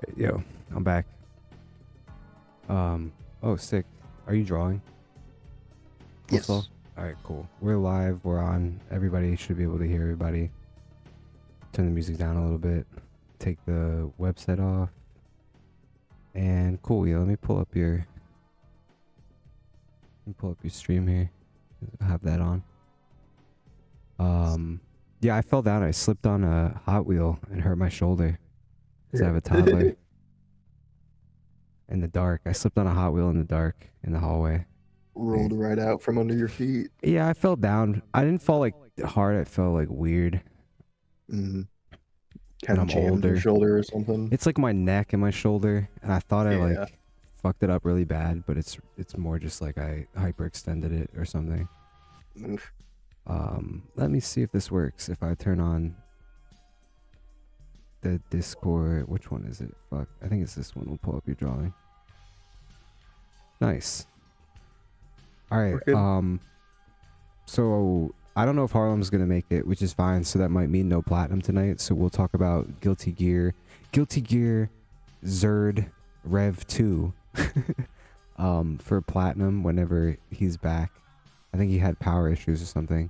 right, yo, I'm back. Oh, sick. Are you drawing? Yes. All right, cool. We're live. We're on. Everybody should be able to hear everybody. Turn the music down a little bit. Take the website off. And cool. Yeah, let me pull up your stream here. I'll have that on. Yeah, I fell down. I slipped on a Hot Wheel and hurt my shoulder. Because I have a toddler. In the dark. I slipped on a Hot Wheel in the dark in the hallway. Rolled right out from under your feet. Yeah, I fell down. I didn't fall like hard. I felt like weird. Mm-hmm. Kind of I'm jammed your older. shoulder or something. It's like my neck and my shoulder, and I thought I Yeah. like fucked it up really bad, but it's more just like I hyperextended it or something. Oof. Let me see if this works. If I turn on the Discord, which one is it? Fuck, I think it's this one. We'll pull up your drawing. Nice. All right. So I don't know if Harlem's gonna make it, which is fine. So that might mean no platinum tonight. So we'll talk about Guilty Gear Zerd Rev 2 for platinum whenever he's back. I think he had power issues or something.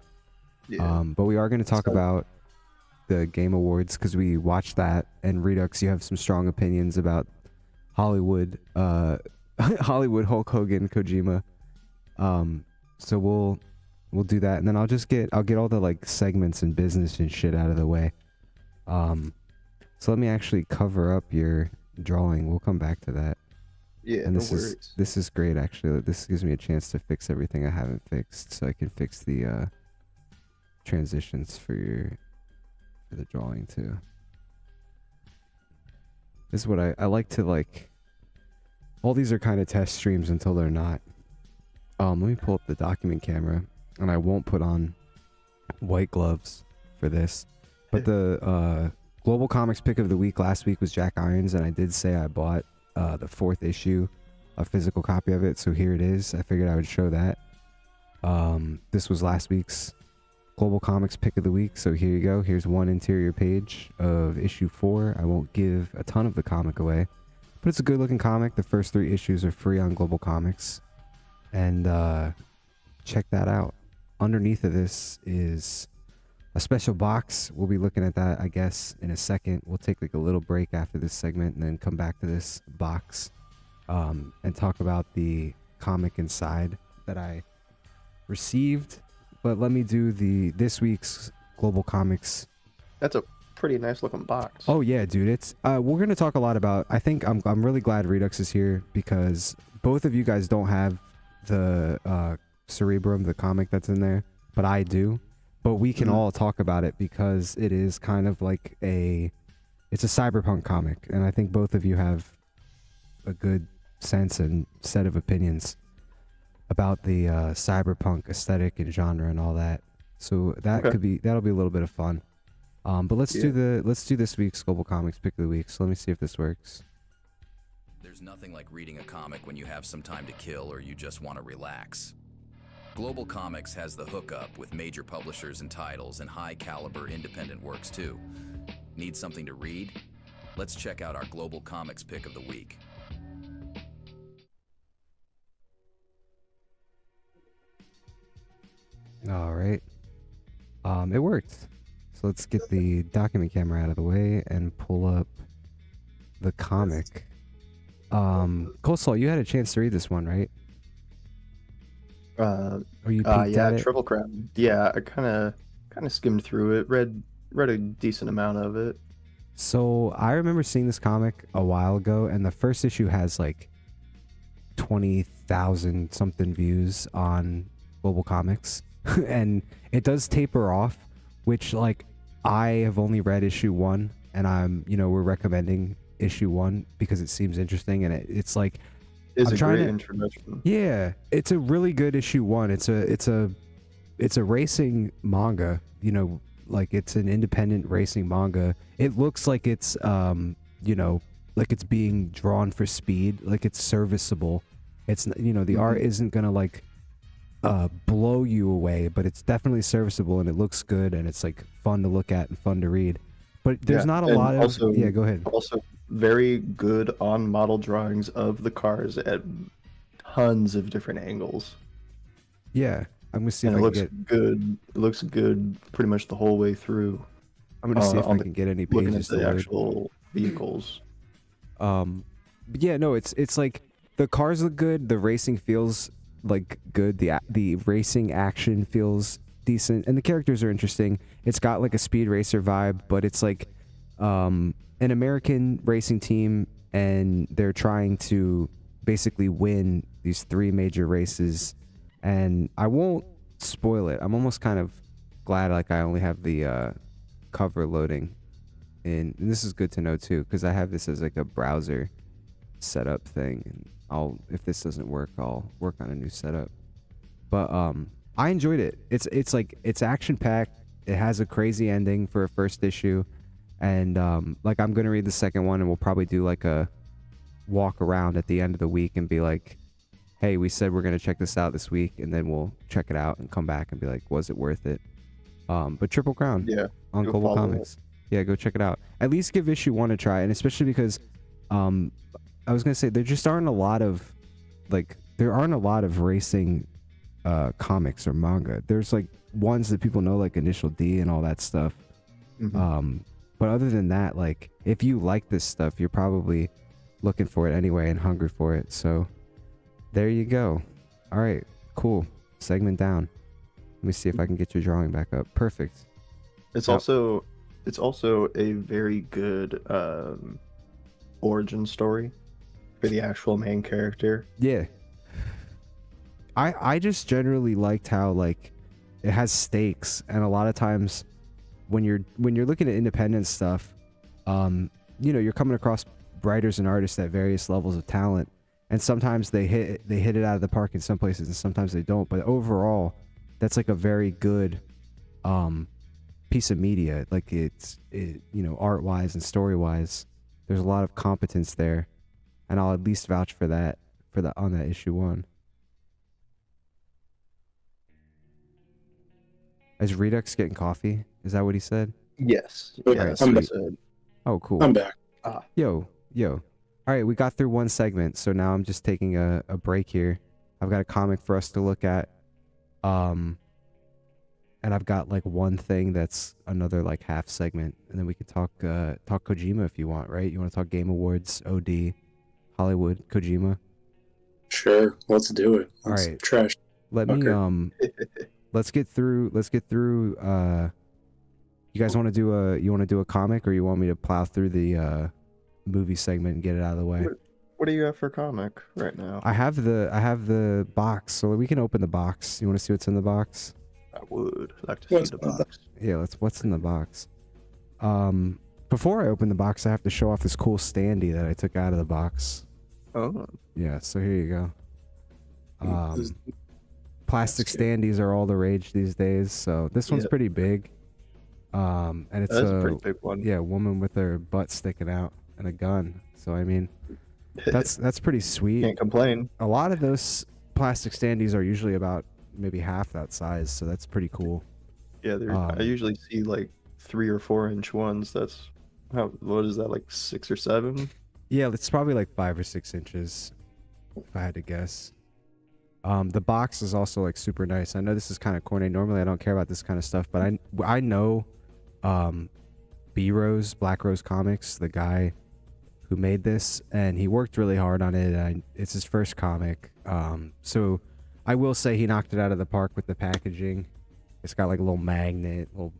Yeah. But we are going to talk about the Game Awards because we watched that. And Redux, you have some strong opinions about Hollywood Hollywood Hulk Hogan Kojima. So we'll do that, and then I'll get all the like segments and business and shit out of the way. So let me actually cover up your drawing. We'll come back to that. Yeah, and this is great actually. This gives me a chance to fix everything I haven't fixed, so I can fix the transitions for the drawing too. This is what I like to like. All these are kind of test streams until they're not. Let me pull up the document camera, and I won't put on white gloves for this. But the Global Comics pick of the week last week was Jack Irons, and I did say I bought the 4th issue, a physical copy of it, so here it is. I figured I would show that. This was last week's Global Comics pick of the week, so here you go. Here's one interior page of issue 4. I won't give a ton of the comic away, but it's a good looking comic. The first 3 issues are free on Global Comics. And check that out. Underneath of this is a special box. We'll be looking at that, I guess, in a second. We'll take like a little break after this segment and then come back to this box and talk about the comic inside that I received. But let me do this week's Global Comics. That's a pretty nice looking box. Oh yeah, dude. It's we're gonna talk a lot about. I think I'm really glad Redux is here because both of you guys don't have the Cerebrum, the comic that's in there, but I do. But we can all talk about it because it is kind of like it's a cyberpunk comic, and I think both of you have a good sense and set of opinions about the cyberpunk aesthetic and genre and all that. So that that'll be a little bit of fun. But let's do this week's Global Comics pick of the week. So let me see if this works. There's nothing like reading a comic when you have some time to kill or you just want to relax. Global Comics has the hookup with major publishers and titles and high-caliber independent works too. Need something to read? Let's check out our Global Comics pick of the week. All right. It worked. So let's get the document camera out of the way and pull up the comic. Coleslaw, you had a chance to read this one, right? Or you peeked at it? Triple Crown. Yeah, I kind of skimmed through it, read a decent amount of it. So I remember seeing this comic a while ago, and the first issue has like 20,000 something views on Global Comics, and it does taper off, which like I have only read issue 1, and we're recommending issue 1 because it seems interesting, and it's like it's a great introduction. Yeah, it's a really good issue 1. It's a racing manga, like it's an independent racing manga. It looks like it's like it's being drawn for speed, like it's serviceable. It's the art isn't gonna like blow you away, but it's definitely serviceable, and it looks good, and it's like fun to look at and fun to read. But there's not a lot of... Yeah, go ahead. Also, very good on model drawings of the cars at tons of different angles. Yeah, I'm gonna see And if it I can looks get. good. It looks good pretty much the whole way through. I'm gonna see if On I the can get any looking at pages to the load. actual vehicles. But yeah, no, it's like the cars look good, the racing feels like good, the racing action feels decent, and the characters are interesting. It's got like a speed racer vibe, but it's like an American racing team, and they're trying to basically win these 3 major races. And I won't spoil it. I'm almost kind of glad like I only have the cover loading. And this is good to know too, because I have this as like a browser setup thing, and if this doesn't work, I'll work on a new setup. But I enjoyed it. It's like it's action packed. It has a crazy ending for a first issue, and like I'm gonna read the second one, and we'll probably do like a walk around at the end of the week and be like, hey, we said we're gonna check this out this week, and then we'll check it out and come back and be like, was it worth it? But Triple Crown Yeah. on go Global follow Comics. Yeah, go check it out. At least give issue 1 a try, and especially because I was gonna say there just aren't a lot of racing comics or manga. There's like ones that people know, like Initial D and all that stuff. But other than that, like if you like this stuff, you're probably looking for it anyway and hungry for it. So there you go. All right, cool. Segment down. Let me see if I can get your drawing back up. Perfect. It's Yep. also a very good origin story for the actual main character. Yeah. I just generally liked how like it has stakes, and a lot of times when you're looking at independent stuff, you're coming across writers and artists at various levels of talent, and sometimes they hit it out of the park in some places, and sometimes they don't. But overall, that's like a very good piece of media. Like art wise and story wise, there's a lot of competence there, and I'll at least vouch for that on that issue 1. Is Redux getting coffee? Is that what he said? Yes. Okay, Yes. I'm that's back. it. Oh, cool. I'm back. Yo. All right, we got through 1 segment, so now I'm just taking a break here. I've got a comic for us to look at. And I've got like 1 thing that's another like half segment, and then we could talk Kojima if you want, right? You want to talk Game Awards, OD, Hollywood, Kojima? Sure, let's do it. All Let's right. trash. Let me Okay. let's get through you guys want to do a comic, or you want me to plow through the movie segment and get it out of the way? What do you have for comic right now? I have the box, so we can open the box. You want to see what's in the box? I would like to What's see the in the box. Yeah, what's in the box. Before I open the box, I have to show off this cool standee that I took out of the box. Oh, Yeah, so here you go. This- Plastic That's good. standees are all the rage these days, so this one's Yeah. pretty big. And it's that's a pretty big one. yeah, woman with her butt sticking out and a gun. So I mean, that's pretty sweet. Can't complain. A lot of those plastic standees are usually about maybe half that size, so that's pretty cool. Yeah, I usually see like 3 or 4 inch ones. That's what is that, like 6 or 7? Yeah, it's probably like 5 or 6 inches, if I had to guess. The box is also like super nice. I know this is kind of corny. Normally I don't care about this kind of stuff, but I know B-Rose, Black Rose Comics, the guy who made this, and he worked really hard on it. And it's his first comic. So I will say he knocked it out of the park with the packaging. It's got like a little magnet, little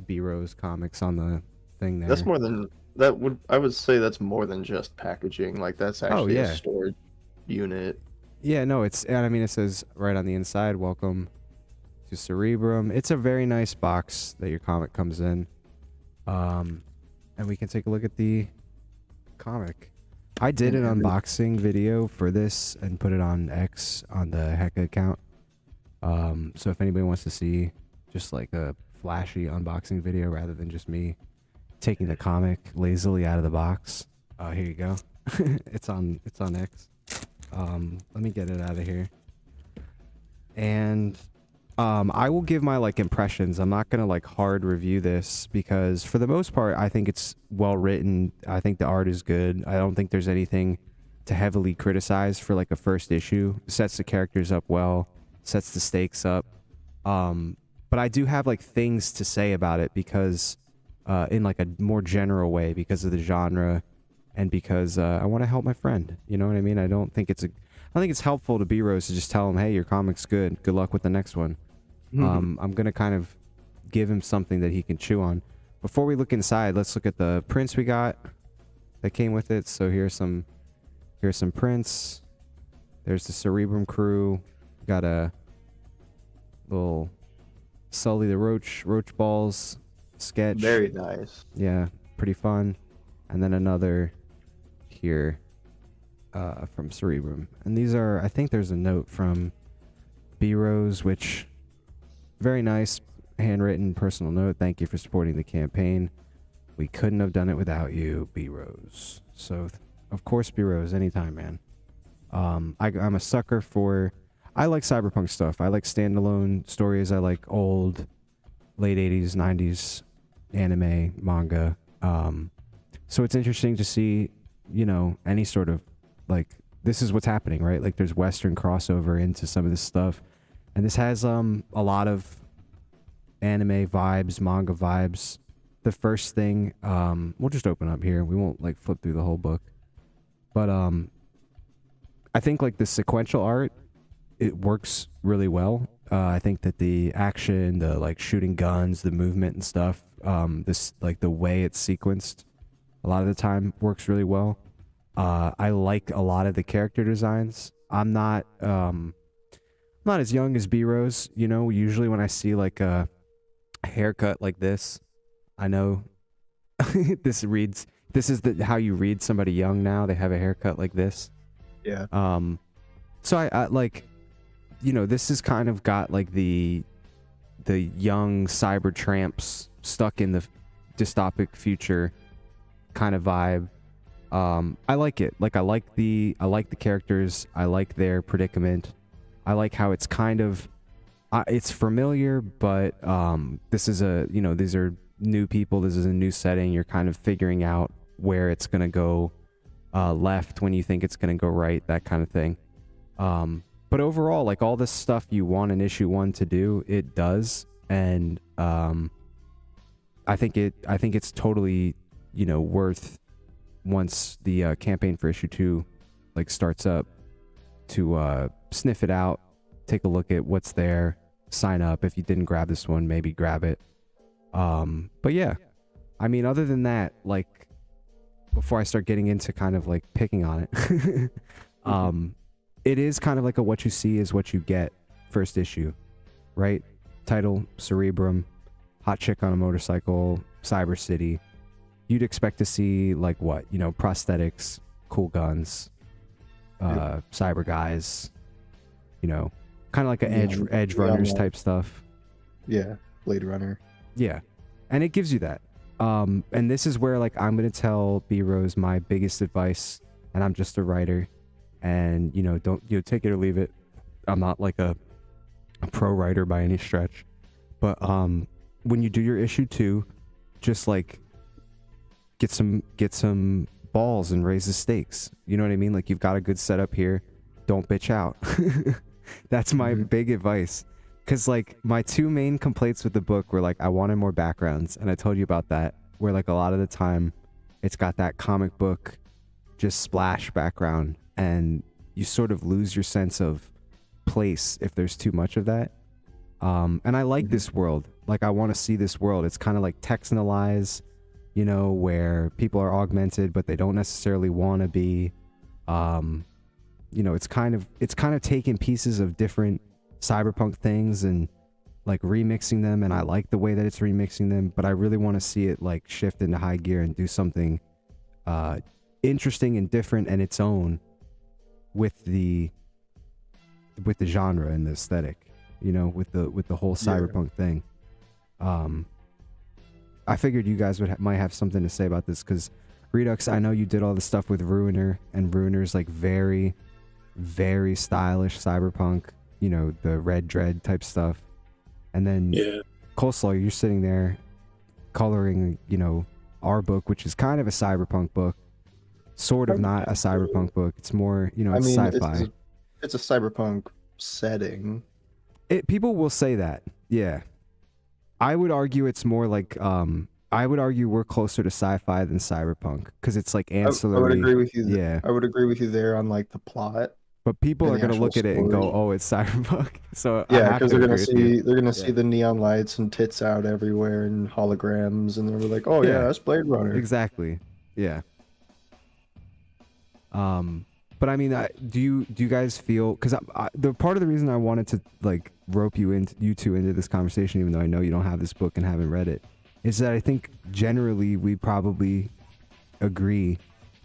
B-Rose Comics on the thing there. That's more than that would I would say that's more than just packaging. Like that's actually yeah. a storage unit. Yeah, no, it says right on the inside, welcome to Cerebrum. It's a very nice box that your comic comes in. And we can take a look at the comic. I did an unboxing video for this and put it on X on the Heka account. So if anybody wants to see just like a flashy unboxing video rather than just me taking the comic lazily out of the box, here you go. It's on X. Let me get it out of here. And I will give my like impressions. I'm not gonna like hard review this because for the most part, I think it's well written. I think the art is good. I don't think there's anything to heavily criticize for like a first issue. Sets the characters up well, sets the stakes up. But I do have like things to say about it because, in like a more general way, because of the genre, and because I want to help my friend. You know what I mean? I think it's helpful to B-Rose to just tell him, hey, your comic's good. Good luck with the next one. I'm gonna kind of give him something that he can chew on. Before we look inside, let's look at the prints we got that came with it. So here's some prints. There's the Cerebrum crew. Got a little Sully the Roach balls sketch. Very nice. Yeah, pretty fun. And then another here from Cerebrum. And these are, I think there's a note from B-Rose, which very nice, handwritten personal note. Thank you for supporting the campaign. We couldn't have done it without you, B-Rose. So, of course, B-Rose, anytime, man. I'm a sucker for... I like cyberpunk stuff. I like standalone stories. I like old, late 80s, 90s anime, manga. So it's interesting to see, you know, any sort of, like, this is what's happening, right? Like, there's Western crossover into some of this stuff. And this has a lot of anime vibes, manga vibes. The first thing, we'll just open up here. We won't like flip through the whole book. But I think like the sequential art, it works really well. I think that the action, the like shooting guns, the movement and stuff, this like the way it's sequenced, a lot of the time works really well. I like a lot of the character designs. I'm not as young as B-Rose, you know. Usually when I see like a haircut like this, I know this is how you read somebody young now. They have a haircut like this. Yeah. So I like, you know, this has kind of got like the young cyber tramps stuck in the dystopic future kind of vibe. I like it. Like I like the characters. I like their predicament. I like how it's kind of it's familiar, but this is these are new people. This is a new setting. You're kind of figuring out where it's gonna go left when you think it's gonna go right, that kind of thing. But overall, like all this stuff you want in issue 1 to do, it does, and I think it's totally, you know, worth once the campaign for issue 2 like starts up to sniff it out, take a look at what's there, sign up. If you didn't grab this one, maybe grab it. But yeah, I mean, other than that, like before I start getting into kind of like picking on it, it is kind of like a what you see is what you get first issue, right? Title, Cerebrum, hot chick on a motorcycle, Cyber City. You'd expect to see like what, you know, prosthetics, cool guns, cyber guys, you know, kind of like an edge runners type stuff. Yeah, Blade Runner. Yeah, and it gives you that. And this is where like I'm gonna tell B-Rose my biggest advice, and I'm just a writer, and you know, don't take it or leave it. I'm not like a pro writer by any stretch, but when you do your issue 2, just like get some balls and raise the stakes. You know what I mean? Like you've got a good setup here. Don't bitch out. That's my big advice. Because like my 2 main complaints with the book were like I wanted more backgrounds, and I told you about that, where like a lot of the time it's got that comic book just splash background, and you sort of lose your sense of place if there's too much of that. And I like this world. Like I want to see this world. It's kind of like Texanalize, you know, where people are augmented but they don't necessarily want to be. You know, it's kind of taking pieces of different cyberpunk things and like remixing them, and I like the way that it's remixing them, but I really want to see it like shift into high gear and do something interesting and different and its own with the genre and the aesthetic, you know, with the whole cyberpunk thing. I figured you guys might have something to say about this, because Redux, I know you did all the stuff with Ruiner, and Ruiner's like very, very stylish cyberpunk, you know, the Red Dread type stuff. And then Yeah. Coleslaw, you're sitting there coloring, you know, our book, which is kind of a cyberpunk book, sort of not a cyberpunk book. It's more, you know, it's sci-fi. It's a cyberpunk setting. People will say that, yeah. I would argue it's more like, I would argue we're closer to sci-fi than cyberpunk because it's like ancillary. I would agree with you. Yeah. I would agree with you there on like the plot. But people and are the gonna actual look at it and story. go, "Oh, it's cyberpunk." So I Yeah, have because to they're gonna agree with you. see Yeah. see the neon lights and tits out everywhere and holograms, and they're like, "Oh yeah, Yeah. that's Blade Runner." Exactly. Yeah. But I mean, do you guys feel? Because the part of the reason I wanted to like rope you two into this conversation, even though I know you don't have this book and haven't read it, is that I think generally we probably agree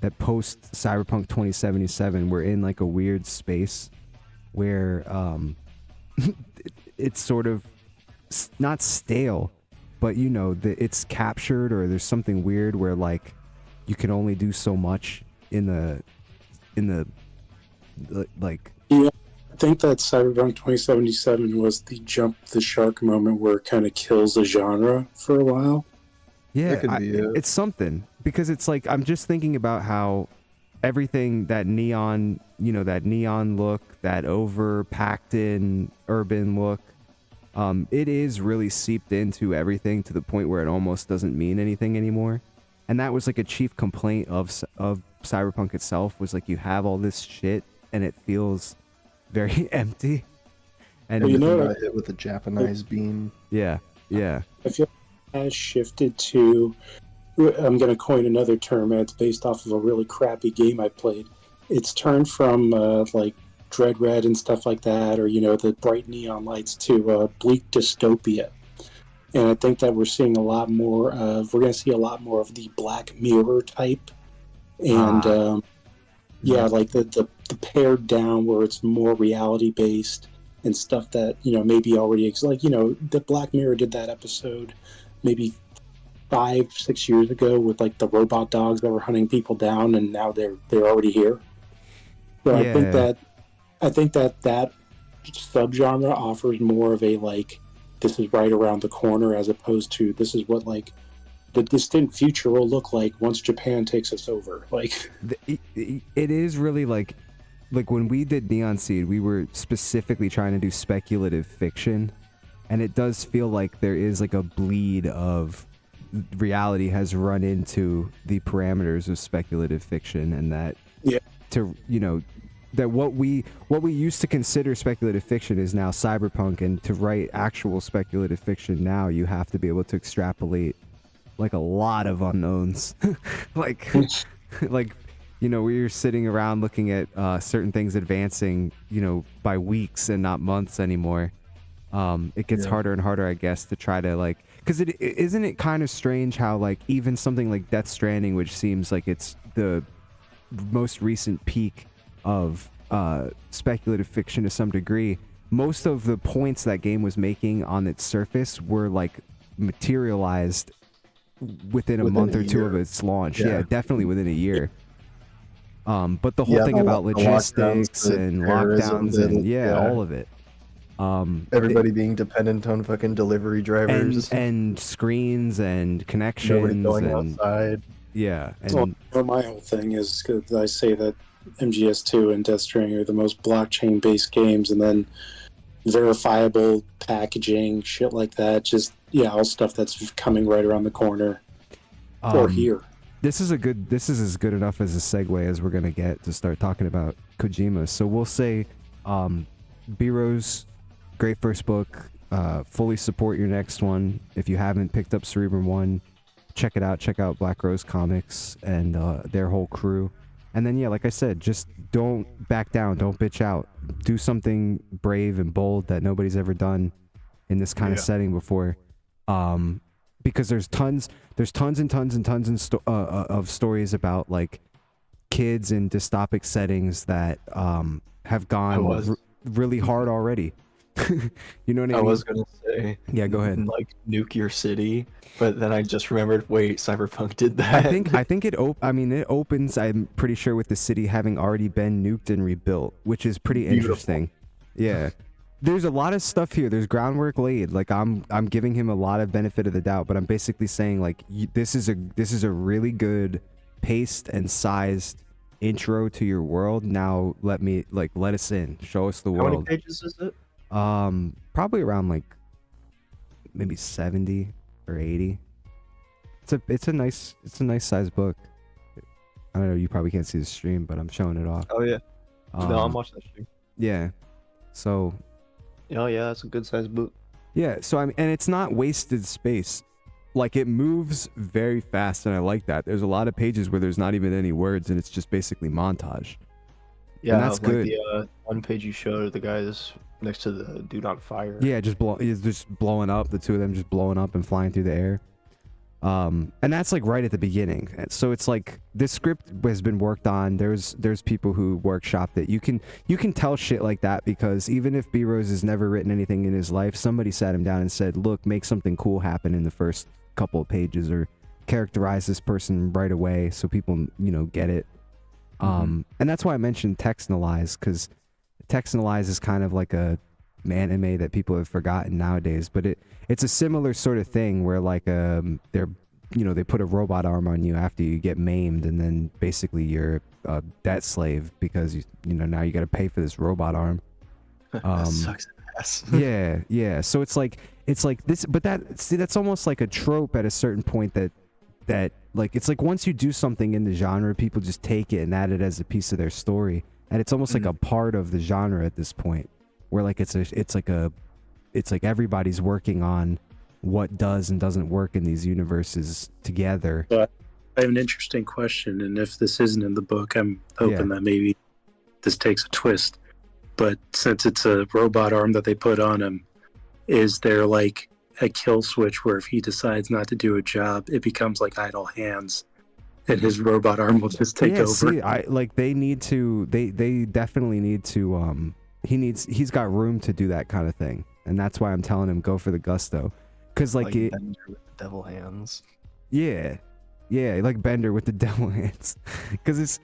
that post Cyberpunk 2077 we're in like a weird space where it's sort of not stale, but you know that it's captured, or there's something weird where like you can only do so much in the like. Yeah, I think that Cyberpunk 2077 was the jump the shark moment where it kind of kills the genre for a while. Yeah, That could be it. it's something, because it's like I'm just thinking about how everything, that neon, you know, that neon look, that over packed in urban look, it is really seeped into everything to the point where it almost doesn't mean anything anymore. And that was like a chief complaint of Cyberpunk itself, was like you have all this shit and it feels very empty. And you know, got hit with a Japanese beam. yeah. I feel like it has shifted to, I'm going to coin another term, and it's based off of a really crappy game I played. It's turned from like Dread Red and stuff like that, or, you know, the bright neon lights, to bleak dystopia. And I think that we're seeing a lot more of, we're going to see a lot more of the Black Mirror type. And yeah, like the pared down where it's more reality based and stuff that, you know, maybe already like, you know, the Black Mirror did that episode maybe 5-6 years ago with like the robot dogs that were hunting people down, and now they're already here. So Yeah. I think that subgenre offers more of a like, this is right around the corner, as opposed to this is what like the distant future will look like once Japan takes us over. Like it is really like when we did Neon Seed, we were specifically trying to do speculative fiction, and it does feel like there is like a bleed of reality has run into the parameters of speculative fiction, and that to, you know, that what we used to consider speculative fiction is now cyberpunk, and to write actual speculative fiction now you have to be able to extrapolate like a lot of unknowns. like you know, we were sitting around looking at certain things advancing, you know, by weeks and not months anymore. It gets harder and harder, I guess, to try to like, because isn't it kind of strange how like even something like Death Stranding, which seems like it's the most recent peak of speculative fiction to some degree, most of the points that game was making on its surface were like materialized within a month or two of its launch. Yeah, definitely within a year. But the whole thing about logistics and lockdowns and all of it. Everybody being dependent on fucking delivery drivers and screens and connections. Nobody going outside. Yeah, and well, my whole thing is, 'cause I say that MGS2 and Death Stranding are the most blockchain-based games, and then verifiable packaging, shit like that. Just all stuff that's coming right around the corner or here. This is as good enough as a segue as we're gonna get to start talking about Kojima. So we'll say, B-Rose, great first book. Fully support your next one. If you haven't picked up Cerebrum 1, check it out. Check out Black Rose Comics and their whole crew. And then, like I said, just don't back down. Don't bitch out. Do something brave and bold that nobody's ever done in this kind of setting before. Because there's tons and tons of stories about like kids in dystopic settings that have gone really hard already. You know what I mean? I was gonna say, go ahead. Like nuke your city, but then I just remembered. Wait, Cyberpunk did that. I think it opens. I'm pretty sure with the city having already been nuked and rebuilt, which is pretty interesting. Yeah, there's a lot of stuff here. There's groundwork laid. Like I'm giving him a lot of benefit of the doubt, but I'm basically saying like this is a really good paced and sized intro to your world. Now let us in. Show us the How many world. pages is it? Probably around like maybe 70 or 80. It's a nice sized book. I don't know, you probably can't see the stream, but I'm showing it off. Oh yeah. No, I'm watching that stream. Yeah. So Oh yeah, that's a good sized book. yeah, so I mean, and it's not wasted space. Like it moves very fast, and I like that. There's a lot of pages where there's not even any words, and it's just basically montage. Yeah, that's like good. The one page you showed, the guys next to the dude on fire. Yeah, just blowing up. The two of them just blowing up and flying through the air. And that's like right at the beginning. So it's like this script has been worked on. There's people who workshopped it. You can tell shit like that because even if B Rose has never written anything in his life, somebody sat him down and said, "Look, make something cool happen in the first couple of pages, or characterize this person right away so people get it." And that's why I mentioned Textualize, because Textualize is kind of like a anime that people have forgotten nowadays, but it's a similar sort of thing where like they put a robot arm on you after you get maimed, and then basically you're a debt slave because now you got to pay for this robot arm. That sucks ass. yeah. So it's like this, but that's almost like a trope at a certain point that like it's like once you do something in the genre, people just take it and add it as a piece of their story, and it's almost like a part of the genre at this point, where like it's like everybody's working on what does and doesn't work in these universes together. But I have an interesting question, and if this isn't in the book, I'm hoping that maybe this takes a twist. But since it's a robot arm that they put on him, is there like a kill switch where if he decides not to do a job, it becomes like idle hands, and his robot arm will just take over? See, they definitely need to he's got room to do that kind of thing, and that's why I'm telling him go for the gusto, because like Bender with the devil hands. yeah, like Bender with the devil hands, because it's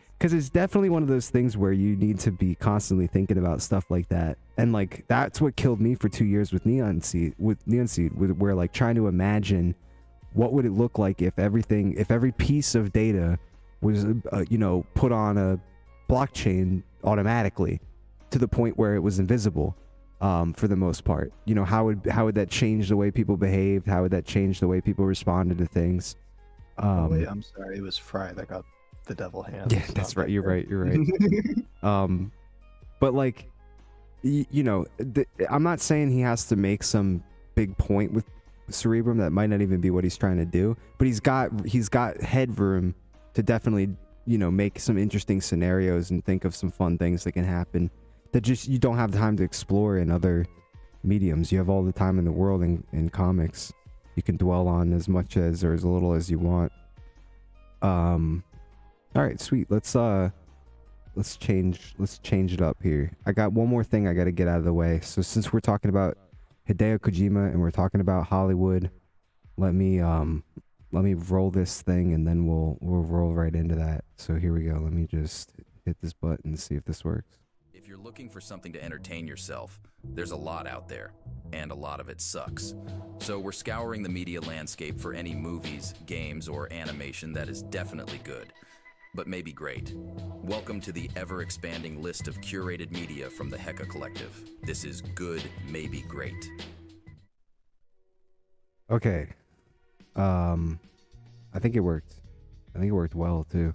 definitely one of those things where you need to be constantly thinking about stuff like that, and like that's what killed me for 2 years with Neon Seed, where like trying to imagine what would it look like if every piece of data was put on a blockchain automatically to the point where it was invisible, for the most part. How would that change the way people behaved? How would that change the way people responded to things? Wait, I'm sorry, it was Fry that got the devil hands. Yeah, that's right. You're right. But like, I'm not saying he has to make some big point with Cerebrum. That might not even be what he's trying to do. But he's got headroom to definitely make some interesting scenarios and think of some fun things that can happen that just you don't have time to explore in other mediums. You have all the time in the world in comics. You can dwell on as much as or as little as you want. All right, sweet. Let's change it up here. I got one more thing I got to get out of the way. So since we're talking about Hideo Kojima and we're talking about Hollywood, let me roll this thing and then we'll roll right into that. So here we go. Let me just hit this button and see if this works. If you're looking for something to entertain yourself, there's a lot out there, and a lot of it sucks. So we're scouring the media landscape for any movies, games, or animation that is definitely good, but maybe great. Welcome to the ever-expanding list of curated media from the Heka Collective. This is good, maybe great. Okay. I think it worked. I think it worked well, too.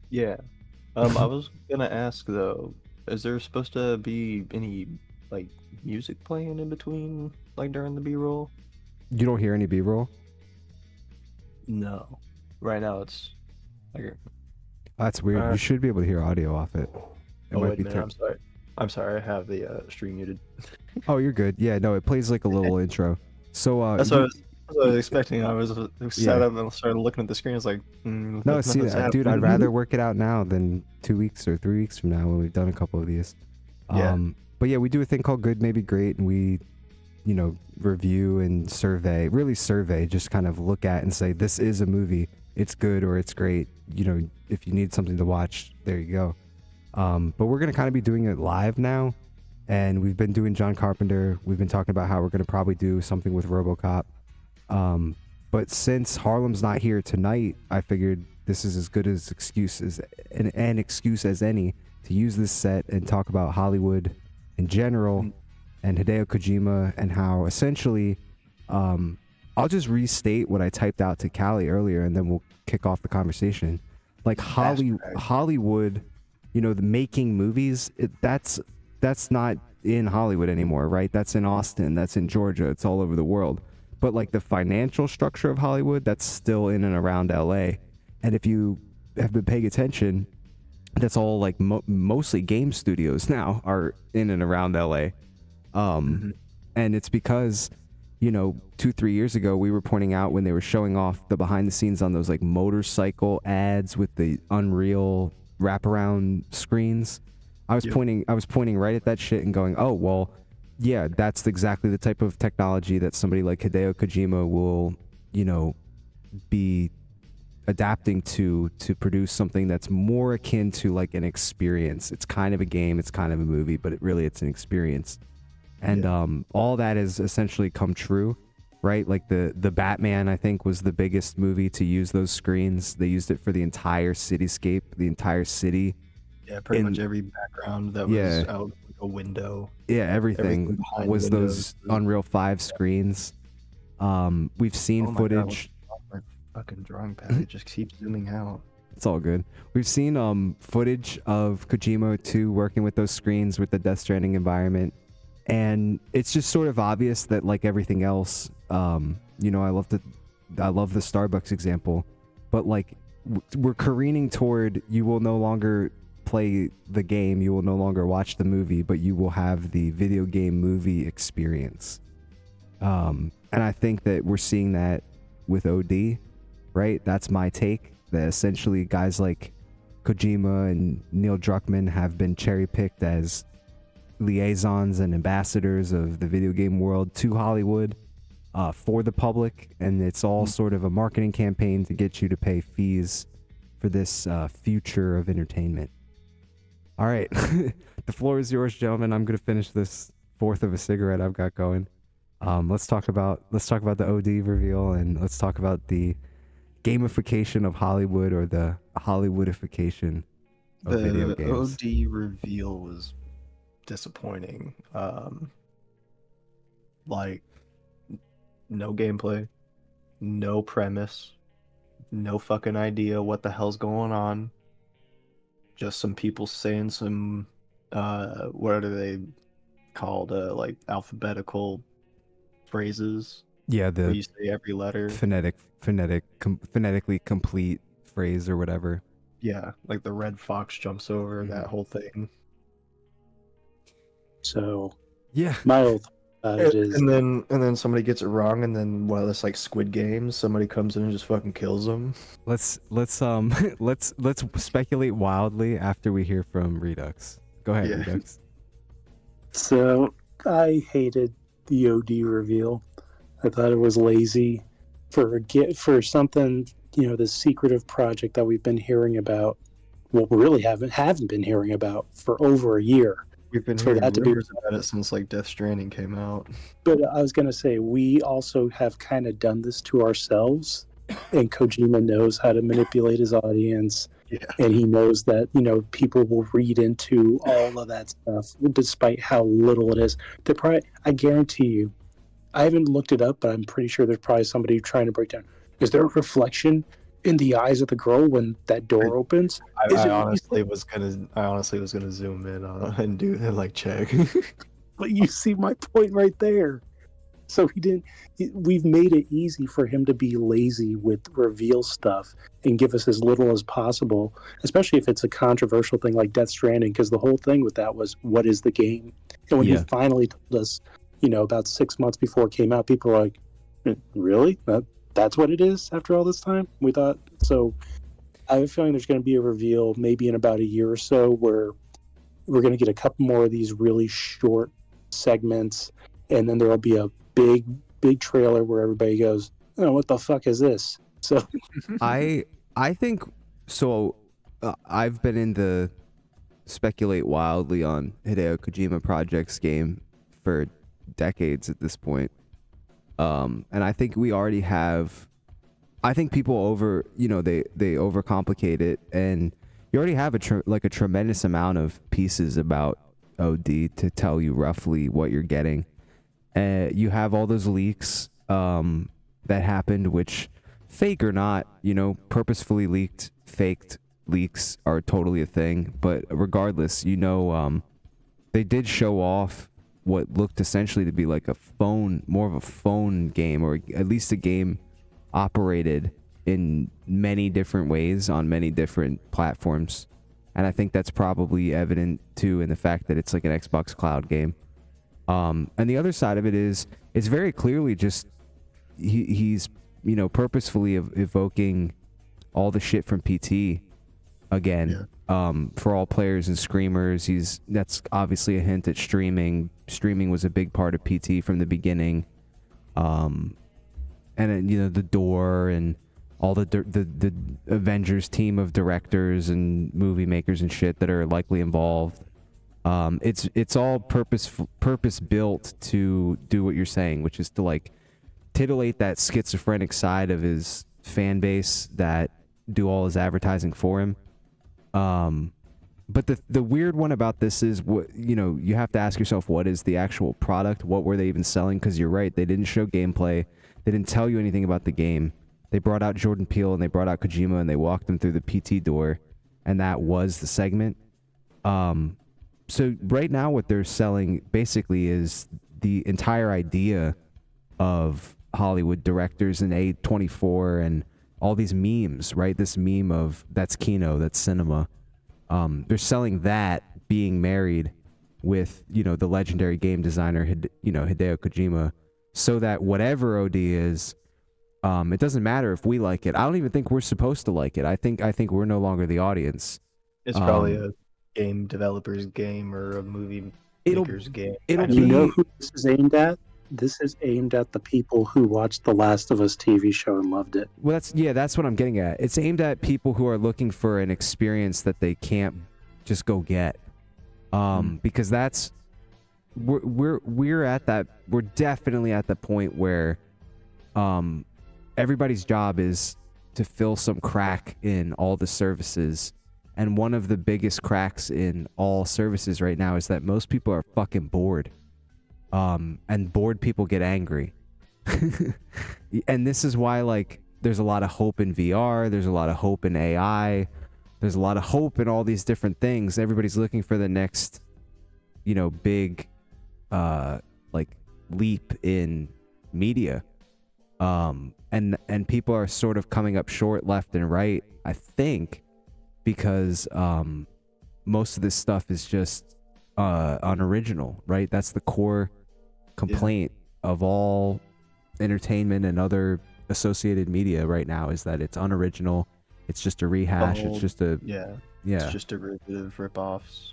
Yeah. I was gonna ask though, is there supposed to be any like music playing in between, like during the B-roll? You don't hear any B-roll? No. Right now it's like. That's weird. You should be able to hear audio off it. Oh wait a minute, I'm sorry. I have the stream muted. Oh, you're good. Yeah, no, it plays like a little intro. So that's what I was expecting. I was sat up and started looking at the screen. I was like, no, see that, dude. I'd rather work it out now than 2 weeks or 3 weeks from now when we've done a couple of these. Yeah. But yeah, we do a thing called Good Maybe Great, and we, review and survey, just kind of look at and say this is a movie. It's good or it's great. If you need something to watch, there you go. But we're gonna kind of be doing it live now, and we've been doing John Carpenter. We've been talking about how we're going to probably do something with RoboCop. But since Harlem's not here tonight, I figured this is as good as an excuse as any to use this set and talk about Hollywood in general and Hideo Kojima, and how essentially, I'll just restate what I typed out to Callie earlier, and then we'll kick off the conversation. Like Hollywood, the making movies, that's not in Hollywood anymore, right? That's in Austin, that's in Georgia, it's all over the world. But like the financial structure of Hollywood, that's still in and around LA. And if you have been paying attention, that's all like mostly game studios now are in and around LA. And it's because, 2-3 years ago, we were pointing out when they were showing off the behind the scenes on those like motorcycle ads with the Unreal wraparound screens. I was pointing right at that shit and going, oh, well, yeah, that's exactly the type of technology that somebody like Hideo Kojima will, be adapting to produce something that's more akin to like an experience. It's kind of a game, it's kind of a movie, but it's an experience. And all that has essentially come true, right? Like the Batman, I think, was the biggest movie to use those screens. They used it for the entire cityscape, the entire city. Yeah, pretty much every background that was out like a window. Yeah, everything was those Unreal 5 screens. We've seen footage. God, my fucking drawing pad, it just keeps zooming out. It's all good. We've seen footage of Kojima 2 working with those screens with the Death Stranding environment. And it's just sort of obvious that, like everything else, I love the Starbucks example, but like we're careening toward, you will no longer play the game, you will no longer watch the movie, but you will have the video game movie experience. And I think that we're seeing that with OD, right? That's my take, that essentially guys like Kojima and Neil Druckmann have been cherry-picked as liaisons and ambassadors of the video game world to Hollywood for the public, and it's all sort of a marketing campaign to get you to pay fees for this future of entertainment. All right, the floor is yours, gentlemen. I'm gonna finish this fourth of a cigarette I've got going. Let's talk about the OD reveal, and let's talk about the gamification of Hollywood, or the Hollywoodification of video games. The OD reveal was disappointing. Like, no gameplay, no premise, no fucking idea what the hell's going on. Just some people saying some what are they called, like alphabetical phrases. Yeah, where you say every letter. Phonetically complete phrase or whatever. Yeah, like the red fox jumps over, that whole thing. So yeah, my old it is, and then somebody gets it wrong, and then it's like Squid Games. Somebody comes in and just fucking kills them. Let's speculate wildly after we hear from Redux. Go ahead, Redux. So I hated the OD reveal. I thought it was lazy for something, this secretive project that we've been hearing about. Well, we really haven't been hearing about for over a year. We've been hearing rumors about it since like Death Stranding came out. But I was gonna say, we also have kind of done this to ourselves, and Kojima knows how to manipulate his audience. Yeah. And he knows that, people will read into all of that stuff, despite how little it is. I guarantee you, I haven't looked it up, but I'm pretty sure there's probably somebody trying to break down. Is there a reflection in the eyes of the girl when that door opens? I honestly was gonna zoom in and do like check. But you see my point right there. So we've made it easy for him to be lazy with reveal stuff and give us as little as possible, especially if it's a controversial thing like Death Stranding, because the whole thing with that was, what is the game? And when he finally told us, about 6 months before it came out, people were like, really? That's what it is after all this time? We thought. So I have a feeling there's going to be a reveal maybe in about a year or so where we're going to get a couple more of these really short segments, and then there will be a big trailer where everybody goes, oh, what the fuck is this? So I think so. I've been in the speculate wildly on Hideo Kojima Project's game for decades at this point. And I think we already have, I think people they overcomplicate it, and you already have a tremendous amount of pieces about OD to tell you roughly what you're getting. You have all those leaks that happened, which, fake or not, purposefully leaked, faked leaks are totally a thing. But regardless, they did show off what looked essentially to be like more of a phone game, or at least a game operated in many different ways on many different platforms. And I think that's probably evident too in the fact that it's like an Xbox Cloud game. And the other side of it is, it's very clearly just he's purposefully evoking all the shit from PT again. For all players and screamers. That's obviously a hint at streaming. Streaming was a big part of PT from the beginning. And the door and all the Avengers team of directors and movie makers and shit that are likely involved. It's all purpose built to do what you're saying, which is to like titillate that schizophrenic side of his fan base that do all his advertising for him. But the weird one about this is, you have to ask yourself, what is the actual product? What were they even selling? Because you're right, they didn't show gameplay. They didn't tell you anything about the game. They brought out Jordan Peele and they brought out Kojima and they walked them through the PT door, and that was the segment. So right now what they're selling basically is the entire idea of Hollywood directors and A24 and all these memes, right? This meme of that's Kino, that's cinema. They're selling that being married with, the legendary game designer, Hideo Kojima, so that whatever OD is, it doesn't matter if we like it. I don't even think we're supposed to like it. I think we're no longer the audience. It's probably a game developer's game or a movie maker's game. You know who this is aimed at? This is aimed at the people who watched The Last of Us TV show and loved it. Well, that's what I'm getting at. It's aimed at people who are looking for an experience that they can't just go get. Because we're at that. We're definitely at the point where, everybody's job is to fill some crack in all the services. And one of the biggest cracks in all services right now is that most people are fucking bored. And bored people get angry. And this is why, there's a lot of hope in VR. There's a lot of hope in AI. There's a lot of hope in all these different things. Everybody's looking for the next, big, leap in media. And people are sort of coming up short left and right, I think, because most of this stuff is just unoriginal, right? That's the core complaint of all entertainment and other associated media right now, is that it's unoriginal. It's just a rehash. It's just it's just derivative ripoffs.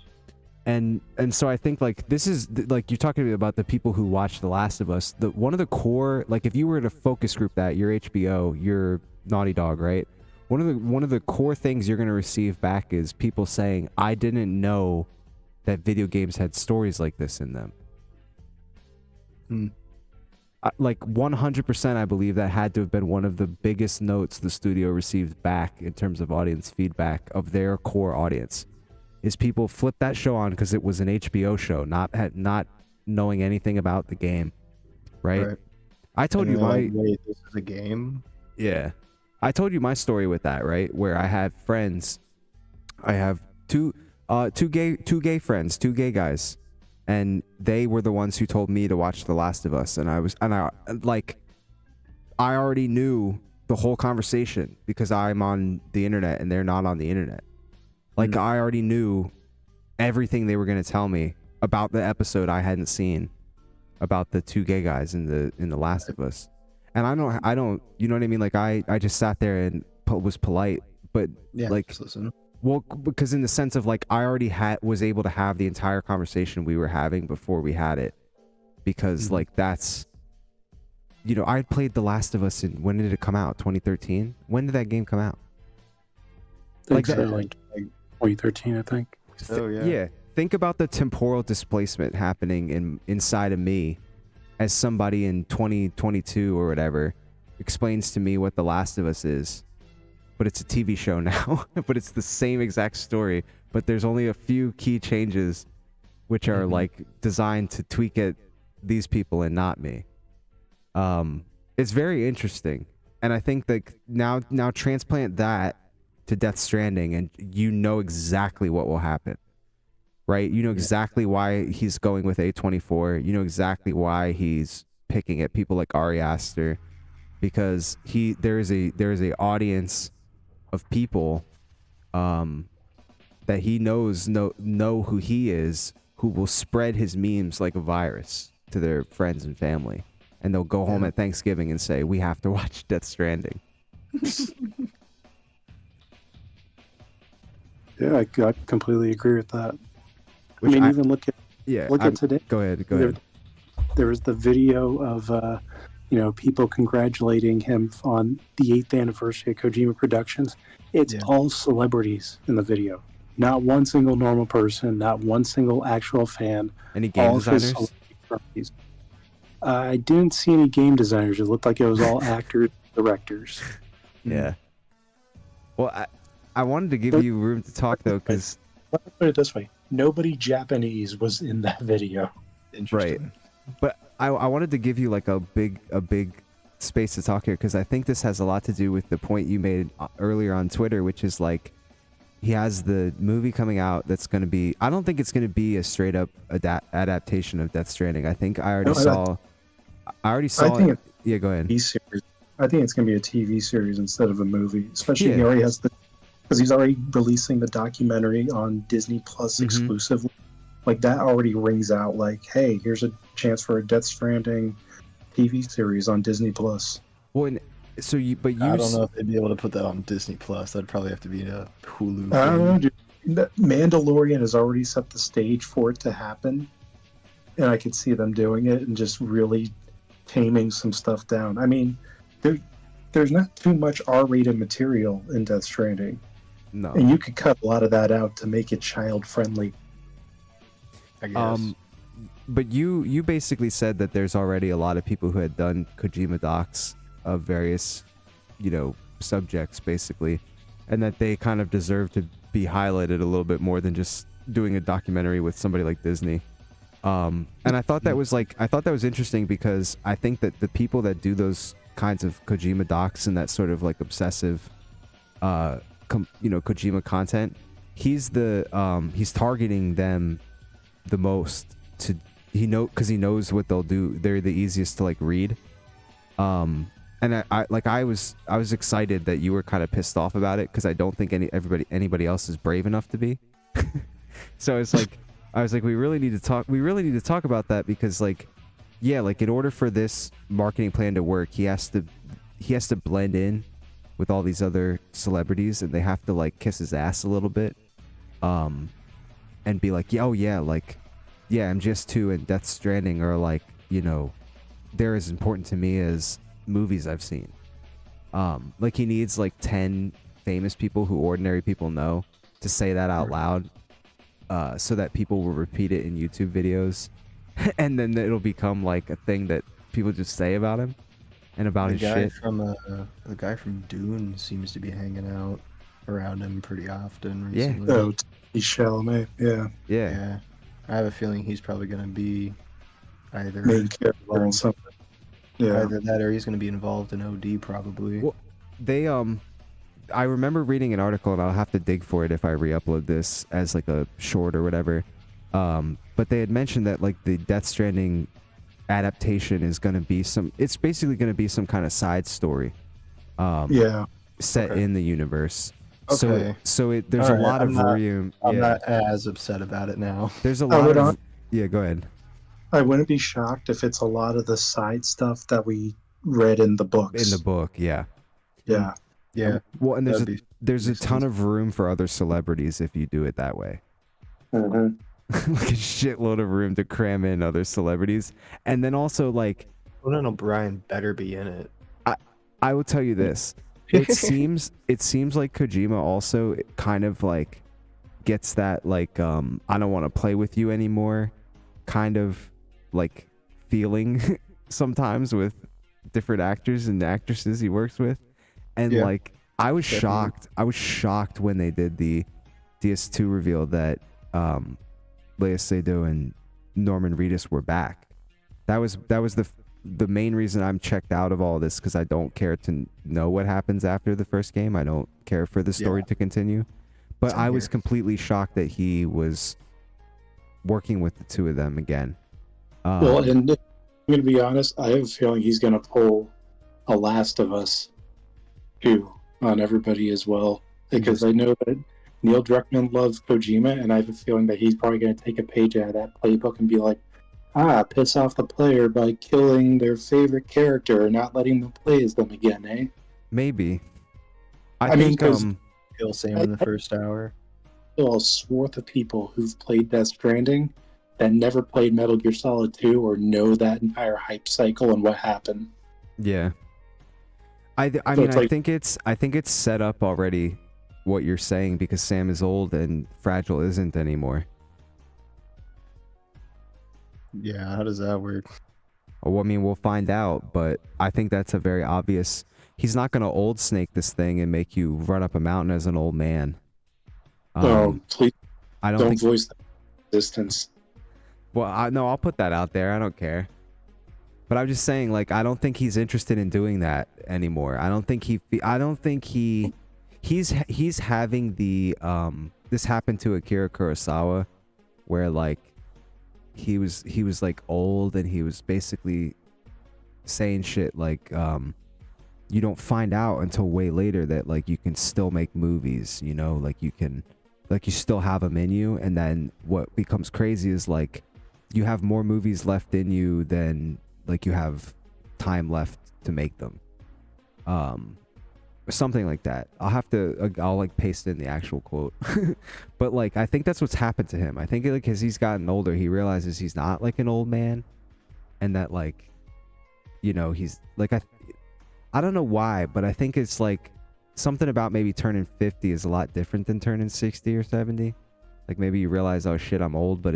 And so I think this is you're talking about the people who watch The Last of Us. One of the core, if you were to focus group that, you're HBO, you're Naughty Dog, right? One of the core things you're going to receive back is people saying, I didn't know that video games had stories like this in them. 100%, I believe that had to have been one of the biggest notes the studio received back in terms of audience feedback of their core audience. Is people flip that show on because it was an HBO show, not knowing anything about the game, right? I told you wait, this is a game? Yeah. I told you my story with that, right? Where I had friends. I have two gay friends, two gay guys, and they were the ones who told me to watch The Last of Us, and I already knew the whole conversation because I'm on the internet and they're not on the internet. I already knew everything they were going to tell me about the episode I hadn't seen about the two gay guys in the Last of Us. And I don't, you know what I mean? I just sat there and was polite, but just listen. Well, because in the sense of I already was able to have the entire conversation we were having before we had it, because that's, I played The Last of Us when did it come out? 2013? When did that game come out? Like 2013, I think. so. Yeah. Yeah. Think about the temporal displacement happening inside of me as somebody in 2022 or whatever explains to me what The Last of Us is. But it's a TV show now. But it's the same exact story. But there's only a few key changes which are like designed to tweak it these people and not me. It's very interesting. And I think that now transplant that to Death Stranding and you know exactly what will happen. Right? You know exactly why he's going with A24. You know exactly why he's picking at people like Ari Aster, because there is a audience of people that he knows know who he is, who will spread his memes like a virus to their friends and family, and they'll go home at Thanksgiving and say, "We have to watch Death Stranding." Yeah, I completely agree with that. Which even look at today. Go ahead. There was the video of people congratulating him on the 8th anniversary of Kojima Productions. It's all celebrities in the video. Not one single normal person, not one single actual fan. Any game designers? I didn't see any game designers. It looked like it was all actors, directors. Yeah. Well, I wanted to give you room to talk though, because let me put it this way: nobody Japanese was in that video. Right. But I wanted to give you like a big space to talk here, because I think this has a lot to do with the point you made earlier on Twitter, which is like he has the movie coming out that's going to be, I don't think it's going to be a straight up adaptation of Death Stranding. I think I already saw it. Yeah, go ahead. I think it's going to be a TV series instead of a movie, especially he already has because he's already releasing the documentary on Disney Plus exclusively. Like that already rings out like, hey, here's a chance for a Death Stranding TV series on Disney Plus. Well, I don't know if they'd be able to put that on Disney Plus. That'd probably have to be a Hulu. I don't know, dude. Mandalorian has already set the stage for it to happen, and I could see them doing it and just really taming some stuff down. I mean, there's not too much R-rated material in Death Stranding. No. And you could cut a lot of that out to make it child-friendly. I guess. But you basically said that there's already a lot of people who had done Kojima docs of various, subjects, basically, and that they kind of deserve to be highlighted a little bit more than just doing a documentary with somebody like Disney. And I thought that was interesting, because I think that the people that do those kinds of Kojima docs and that sort of like obsessive, Kojima content, he's targeting them the most because he knows what they'll do. They're the easiest to like read. And I was excited that you were kind of pissed off about it, because I don't think anybody else is brave enough to be. So it's like I was like, we really need to talk about that, because in order for this marketing plan to work, he has to blend in with all these other celebrities, and they have to like kiss his ass a little bit, and be like, MGS2 and Death Stranding are like, they're as important to me as movies I've seen. He needs like 10 famous people who ordinary people know to say that out loud, so that people will repeat it in YouTube videos, and then it'll become like a thing that people just say about him and about his shit. The guy from Dune seems to be hanging out around him pretty often recently. Oh, he's Chalamet. Yeah. I have a feeling he's probably going to be either main character or something. Yeah. Either that, or he's going to be involved in OD probably. Well, I remember reading an article, and I'll have to dig for it if I re-upload this as like a short or whatever. But they had mentioned that like the Death Stranding adaptation is going to be it's basically going to be some kind of side story. Set in the universe. Okay. So there's a lot of room. I'm not as upset about it now. There's a lot of. Yeah, go ahead. I wouldn't be shocked if it's a lot of the side stuff that we read in the books. In the book, yeah. Yeah. Yeah. Well, and there's a ton of room for other celebrities if you do it that way. Mm-hmm. Like a shitload of room to cram in other celebrities, and then also like Conan O'Brien better be in it. I will tell you this. It seems like Kojima also kind of like gets that like I don't want to play with you anymore kind of like feeling sometimes with different actors and actresses he works with. And Yeah, like I was definitely. shocked. I was shocked when they did the DS2 reveal that Lea Seydoux and Norman Reedus were back. That was the main reason I'm checked out of all this, because I don't care to know what happens after the first game. I don't care for the story to continue. But Same I was here. completely shocked that he was working with the two of them again. Well, and I'm going to be honest, I have a feeling he's going to pull a Last of Us 2 on everybody as well, because I know that Neil Druckmann loves Kojima, and I have a feeling that he's probably going to take a page out of that playbook and be like, piss off the player by killing their favorite character and not letting them play as them again, eh? Maybe. I mean, think 'cause- Kill Sam in the first hour. A swath of people who've played Death Stranding that never played Metal Gear Solid 2 or know that entire hype cycle and what happened. Yeah. I So mean, it's I like- think it's set up already what you're saying, because Sam is old and Fragile isn't anymore. Yeah, how does that work? Well, I mean, we'll find out, but I think that's a very obvious. He's not going to old snake this thing and make you run up a mountain as an old man. Please I don't don't think. voice that resistance. Well, no, I'll put that out there. I don't care. But I'm just saying, like, I don't think he's interested in doing that anymore. I don't think he's having the this happened to Akira Kurosawa, where like he was like old and he was basically saying shit like you don't find out until way later that like you can still make movies, you know, like you still have them in you. And then what becomes crazy is like you have more movies left in you than like you have time left to make them. Something like that. I'll like paste in the actual quote. But like I think that's what's happened to him. I think like as he's gotten older, he realizes he's not like an old man, and that like, you know, he's like I don't know why, but I think it's like something about maybe turning 50 is a lot different than turning 60 or 70. Like maybe you realize, oh shit, I'm old, but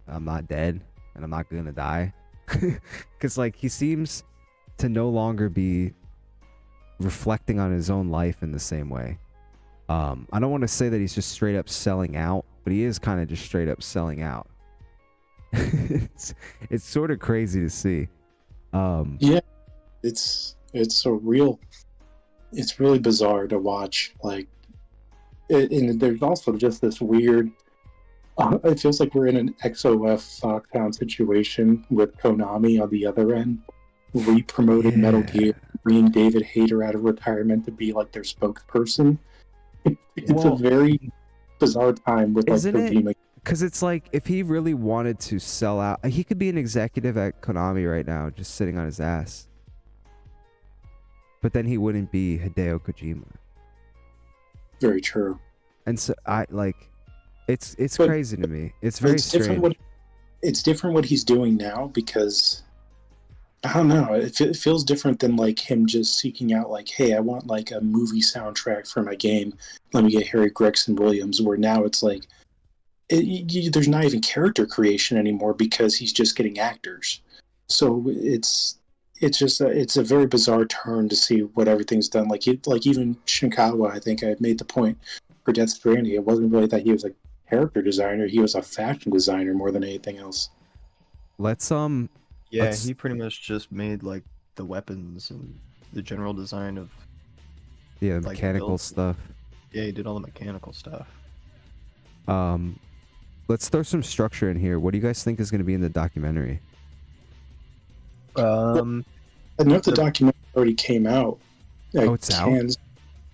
I'm not dead and I'm not gonna die. Because like he seems to no longer be reflecting on his own life in the same way. I don't want to say that he's just straight up selling out, but he is kind of just straight up selling out. It's sort of crazy to see. Yeah, it's really bizarre to watch. Like, and there's also just this weird. It feels like we're in an XOF Foxhound situation with Konami on the other end, re-promoted Metal Gear, bringing David Hayter out of retirement to be like their spokesperson. It's a very bizarre time with like Isn't it? Kojima. Because it's like, if he really wanted to sell out, he could be an executive at Konami right now, just sitting on his ass. But then he wouldn't be Hideo Kojima. Very true. And so it's But- crazy to me. It's very strange. It's different what he's doing now, because I don't know. It feels different than like him just seeking out like, hey, I want like a movie soundtrack for my game. Let me get Harry Gregson Williams. Where now it's like, there's not even character creation anymore because he's just getting actors. So it's a very bizarre turn to see what everything's done. Like even Shinkawa, I think I made the point for Death Stranding. It wasn't really that he was a character designer; he was a fashion designer more than anything else. Let's Yeah, Let's- he pretty much just made like the weapons and the general design of. Like, mechanical build- stuff. Yeah, he did all the mechanical stuff. Let's throw some structure in here. What do you guys think is going to be in the documentary? I know the documentary already came out. Oh, it's out? Cans-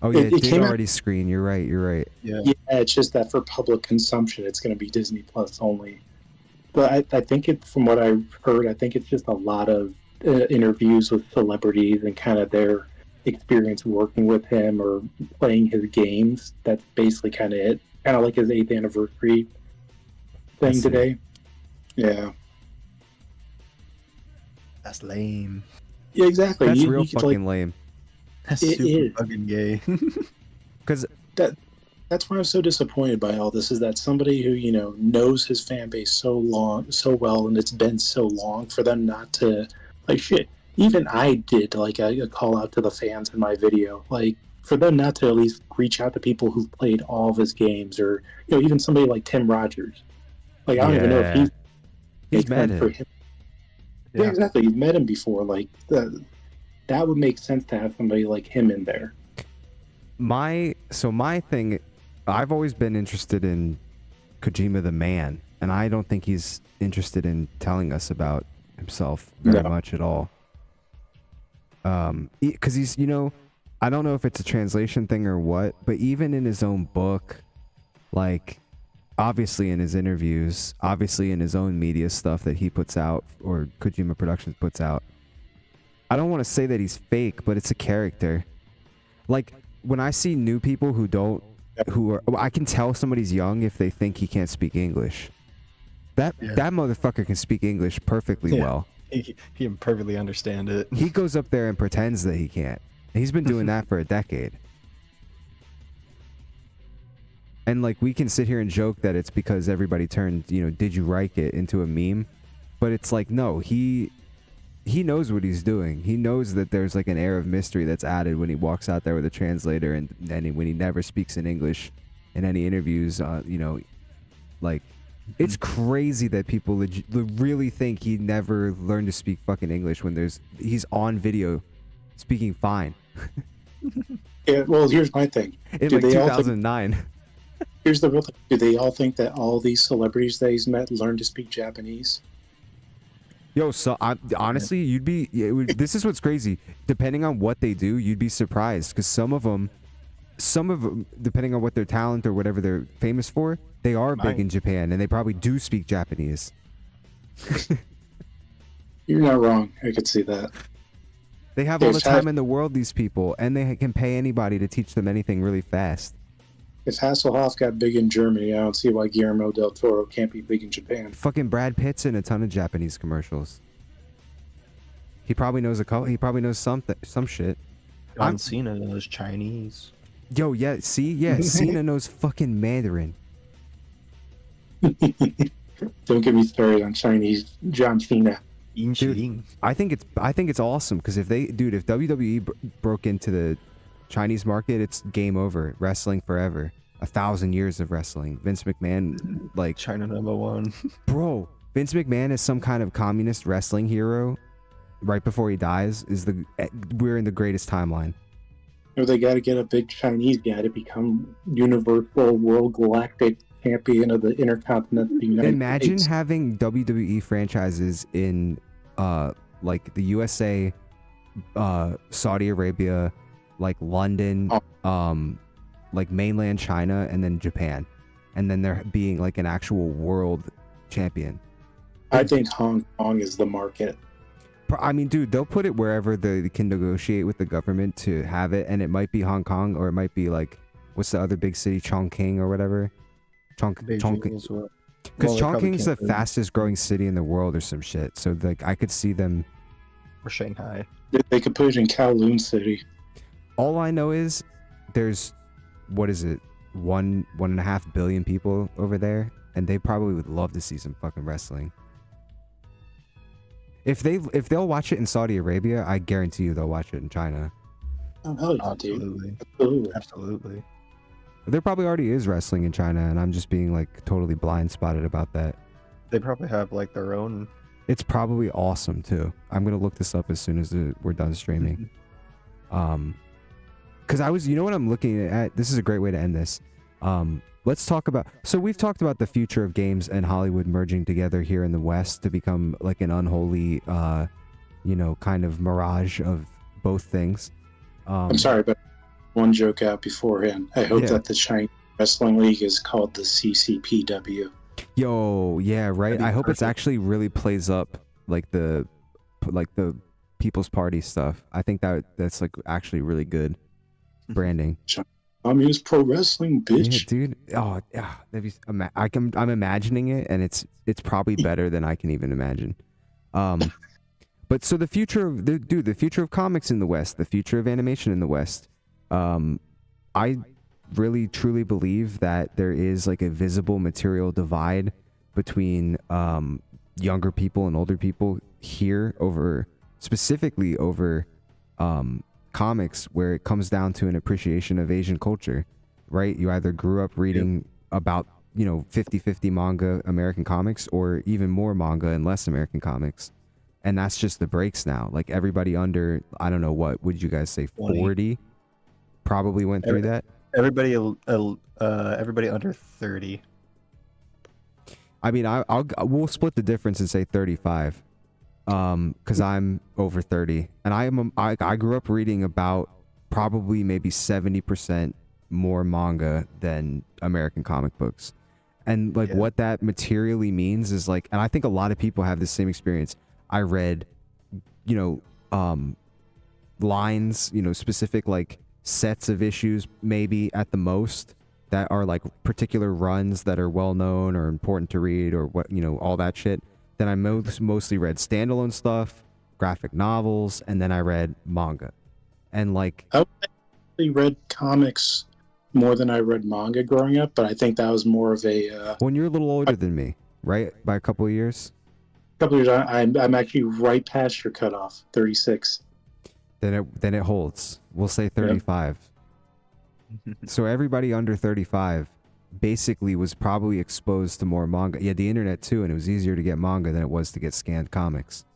Oh yeah, It it did came out- already screen. You're right. Yeah. Yeah, it's just that for public consumption, it's going to be Disney Plus only. But I think from what I've heard, I think it's just a lot of interviews with celebrities and kind of their experience working with him or playing his games. That's basically kind of it. Kind of like his 8th anniversary I thing see. today. Yeah. That's lame. Yeah, exactly. That's You real could, fucking lame. That's It super is. fucking gay. Because That's why I'm so disappointed by all this. Is that somebody who knows his fan base so well, and it's been so long for them not to like shit. Even I did like a call out to the fans in my video, like for them not to at least reach out to people who've played all of his games, or even somebody like Tim Rogers. Like I don't even know if He's makes met sense for him. him. Yeah, exactly. You've met him before. Like that would make sense to have somebody like him in there. My thing, I've always been interested in Kojima the man, and I don't think he's interested in telling us about himself very much at all. Because he's, I don't know if it's a translation thing or what, but even in his own book, like, obviously in his interviews, obviously in his own media stuff that he puts out, or Kojima Productions puts out, I don't want to say that he's fake, but it's a character. Like, when I see new people I can tell somebody's young if they think he can't speak English. That motherfucker can speak English perfectly well. He can perfectly understand it. He goes up there and pretends that he can't. He's been doing that for a decade. And like, we can sit here and joke that it's because everybody turned, did you like it into a meme? But it's like, no, he knows what he's doing. He knows that there's like an air of mystery that's added when he walks out there with a translator, and when he never speaks in English in any interviews. Like, it's crazy that people really think he never learned to speak fucking English when he's on video speaking fine. Yeah, well, here's my thing. In like 2009. Here's the real thing. Do they all think that all these celebrities that he's met learned to speak Japanese? Yo, so honestly, this is what's crazy. Depending on what they do, you'd be surprised, because some of them, depending on what their talent or whatever they're famous for, they are big in Japan, and they probably do speak Japanese. You're not wrong. I could see that. They have all the time in the world, these people, and they can pay anybody to teach them anything really fast. If Hasselhoff got big in Germany, I don't see why Guillermo del Toro can't be big in Japan. Fucking Brad Pitt's in a ton of Japanese commercials. He probably knows he probably knows some shit. John Cena knows Chinese. Yo, yeah, see? Yeah, Cena knows fucking Mandarin. Don't get me started on Chinese John Cena. Dude, I think it's awesome, because if WWE broke into the Chinese market, it's game over. Wrestling forever. 1,000 years of wrestling. Vince McMahon, like, China #1. Bro, Vince McMahon is some kind of communist wrestling hero. Right before he dies, we're in the greatest timeline. They got to get a big Chinese guy to become Universal World Galactic Champion of the Intercontinental United Imagine States. having WWE franchises in like the USA, Saudi Arabia, like London, like mainland China, and then Japan, and then there being like an actual world champion. I think Hong Kong is the market. I mean, dude, they'll put it wherever they can negotiate with the government to have it, and it might be Hong Kong, or it might be like, what's the other big city, Chongqing or whatever. Chongqing as well. Because Chongqing's the fastest growing city in the world or some shit. So like, I could see them. Or Shanghai. They could put it in Kowloon City. All I know is there's, what is it, 1.5 billion people over there, and they probably would love to see some fucking wrestling. If they'll watch it in Saudi Arabia, I guarantee you they'll watch it in China. Oh hell yeah, absolutely. Dude. Absolutely. There probably already is wrestling in China, and I'm just being like totally blind spotted about that. They probably have like their own. It's probably awesome too. I'm gonna look this up as soon as we're done streaming. Because you know what I'm looking at? This is a great way to end this. Let's talk about, so we've talked about the future of games and Hollywood merging together here in the West to become like an unholy, kind of mirage of both things. I'm sorry, but one joke out beforehand. I hope that the Chinese Wrestling League is called the CCPW. Yo, yeah, right. I hope it's actually really plays up like the People's Party stuff. I think that's like actually really good branding. Communist pro wrestling, bitch. Yeah, dude. Oh, yeah. I'm imagining it, and it's probably better than I can even imagine. But so the future the future of comics in the West, the future of animation in the West. I really truly believe that there is like a visible material divide between younger people and older people here specifically over comics, where it comes down to an appreciation of Asian culture, right? You either grew up reading about 50-50 manga American comics, or even more manga and less American comics, and that's just the breaks now. Like everybody under, I don't know, what would you guys say, 40 probably went through that. Everybody under 30. I mean, we'll split the difference and say 35, because I'm over 30, and I grew up reading about probably maybe 70% more manga than American comic books. And like what that materially means is like, and I think a lot of people have the same experience. I read, lines, specific like sets of issues, maybe at the most, that are like particular runs that are well known or important to read, or what, all that shit. Then I mostly read standalone stuff, graphic novels, and then I read manga. And like, I actually read comics more than I read manga growing up, but I think that was more of a when you're a little older than me, right, by a couple of years. Couple of years. I'm actually right past your cutoff, 36. Then it holds. We'll say 35. So everybody under 35 basically was probably exposed to more manga. Yeah, the internet too, and it was easier to get manga than it was to get scanned comics.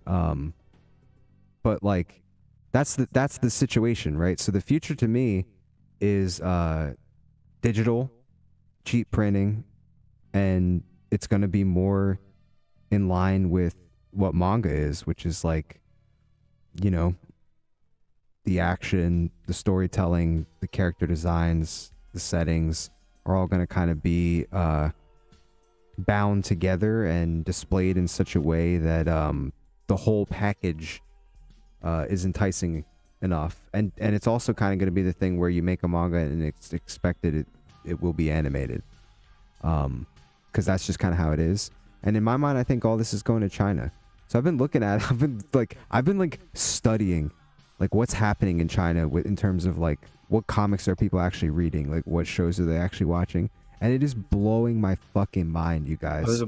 But like, that's the situation, right? So the future to me is digital, cheap printing, and it's going to be more in line with what manga is, which is like, the action, the storytelling, the character designs, the settings are all going to kind of be bound together and displayed in such a way that the whole package is enticing enough. And it's also kind of going to be the thing where you make a manga and it's expected it will be animated, because that's just kind of how it is. And in my mind, I think all this is going to China. So I've been studying like what's happening in China in terms of like what comics are people actually reading, like what shows are they actually watching, and it is blowing my fucking mind, you guys.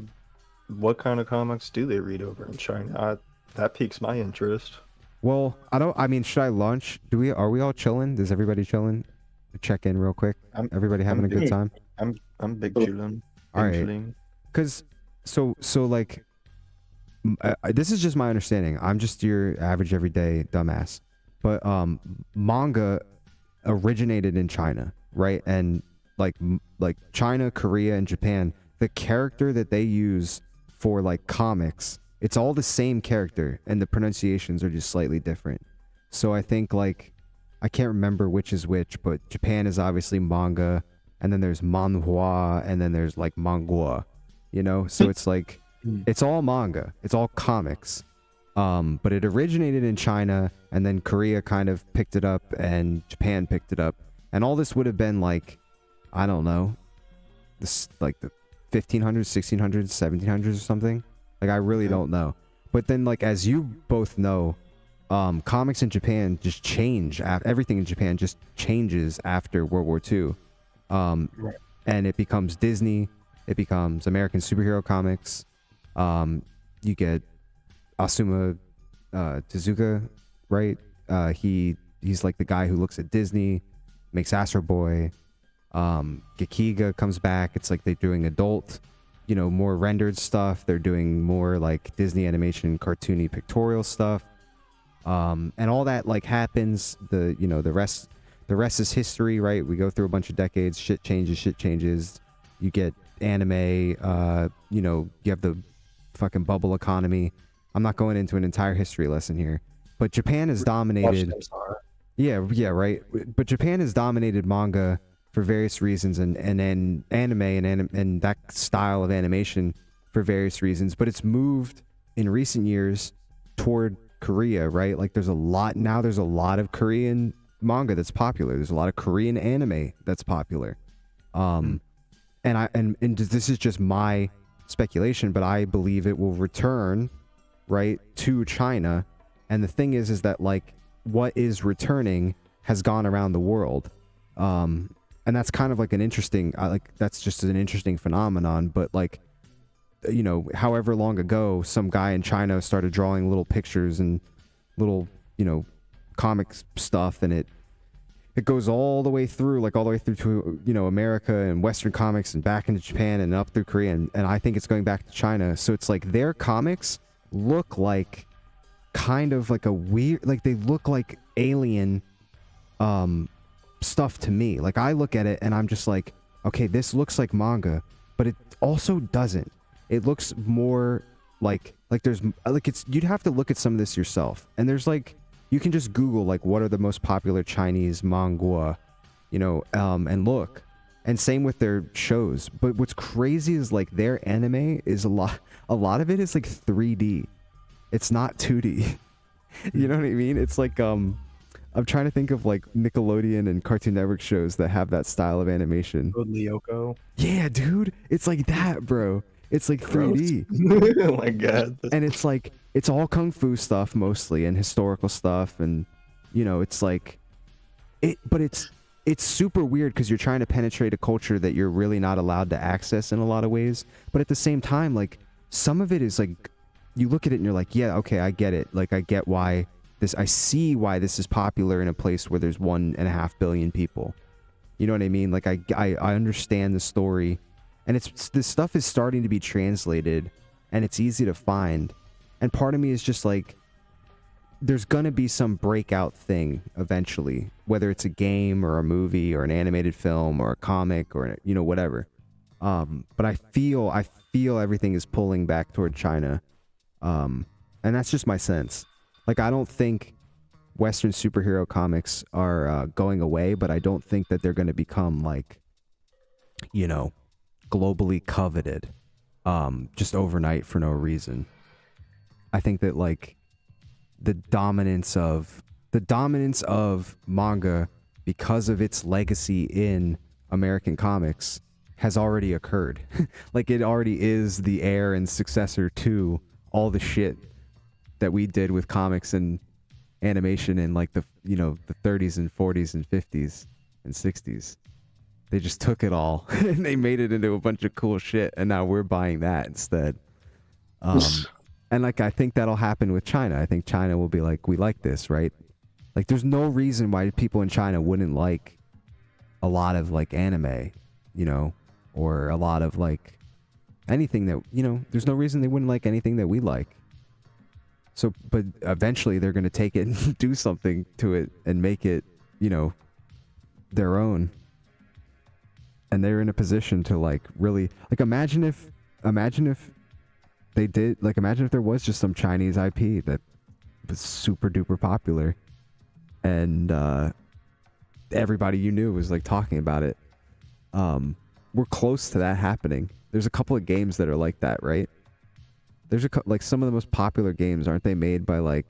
What kind of comics do they read over in China? That piques my interest. Well, should I launch? Are we all chilling? Is everybody chilling? Check in real quick. Everybody having a good time? I'm big chillin'. All right. Because so like, this is just my understanding. I'm just your average everyday dumbass. But manga originated in China, right? And like China, Korea, and Japan, the character that they use for like comics, it's all the same character, and the pronunciations are just slightly different. So I think like, I can't remember which is which, but Japan is obviously manga, and then there's manhwa, and then there's like mangua, so it's like, it's all manga, it's all comics. But it originated in China, and then Korea kind of picked it up, and Japan picked it up, and all this would have been like, I don't know, this like the 1500s, 1600s, 1700s or something. Like, I really don't know. But then, like, as you both know, comics in Japan just change. Everything in Japan just changes after World War II. And it becomes Disney. It becomes American superhero comics. You get Asuma Tezuka, right? He's like the guy who looks at Disney, makes Astro Boy. Gekiga comes back. It's like they're doing adult, more rendered stuff. They're doing more like Disney animation, cartoony, pictorial stuff. And all that like happens. The rest is history, right? We go through a bunch of decades. Shit changes. You get anime. You have the fucking bubble economy. I'm not going into an entire history lesson here, but Japan has dominated. Yeah, right. But Japan has dominated manga for various reasons, and anime and that style of animation for various reasons. But it's moved in recent years toward Korea, right? Like there's a lot of Korean manga that's popular. There's a lot of Korean anime that's popular. And this is just my speculation, but I believe it will return, right, to China. And the thing is that like what is returning has gone around the world. And that's kind of like an interesting, that's just an interesting phenomenon. But like, you know, however long ago, some guy in China started drawing little pictures and little, you know, comic stuff, and it goes all the way through, like all the way through to, you know, America and Western comics and back into Japan and up through Korea, and I think it's going back to China. So it's like their comics look like kind of like a weird, like they look like alien stuff to me. Like I look at it and I'm just like, okay, this looks like manga, but it also doesn't. It looks more like there's like, it's, you'd have to look at some of this yourself, and there's like, you can just Google like what are the most popular Chinese manga, you know, and look, and same with their shows. But what's crazy is like their anime is a lot of it is like 3D. It's not 2D. You know what I mean? It's like I'm trying to think of like Nickelodeon and Cartoon Network shows that have that style of animation. Lyoko. Yeah, dude, it's like that, bro. It's like 3D. Oh my god. And it's like, it's all kung fu stuff mostly, and historical stuff, and you know, it's like but it's super weird because you're trying to penetrate a culture that you're really not allowed to access in a lot of ways. But at the same time, like some of it is like, you look at it and you're like, yeah, okay, I get it. Like I get why this, I see why this is popular in a place where there's 1.5 billion people. You know what I mean? Like I understand the story, and it's, this stuff is starting to be translated and it's easy to find. And part of me is just like, there's gonna be some breakout thing eventually, whether it's a game or a movie or an animated film or a comic or, you know, whatever. But I feel everything is pulling back toward China. And that's just my sense. Like, I don't think Western superhero comics are going away, but I don't think that they're going to become like, you know, globally coveted just overnight for no reason. I think that like the dominance of manga, because of its legacy in American comics, has already occurred. Like it already is the heir and successor to all the shit that we did with comics and animation in like the, you know, the 30s and 40s and 50s and 60s. They just took it all and they made it into a bunch of cool shit, and now we're buying that instead. And like, I think that'll happen with China. I think China will be like, we like this, right? Like there's no reason why people in China wouldn't like a lot of like anime, you know, or a lot of like anything that, you know, there's no reason they wouldn't like anything that we like. So, but eventually they're going to take it and do something to it and make it, you know, their own. And they're in a position to like really, like, imagine if they did, like, imagine if there was just some Chinese IP that was super duper popular and everybody you knew was like talking about it. We're close to that happening. There's a couple of games that are like that, right? There's like some of the most popular games, aren't they made by like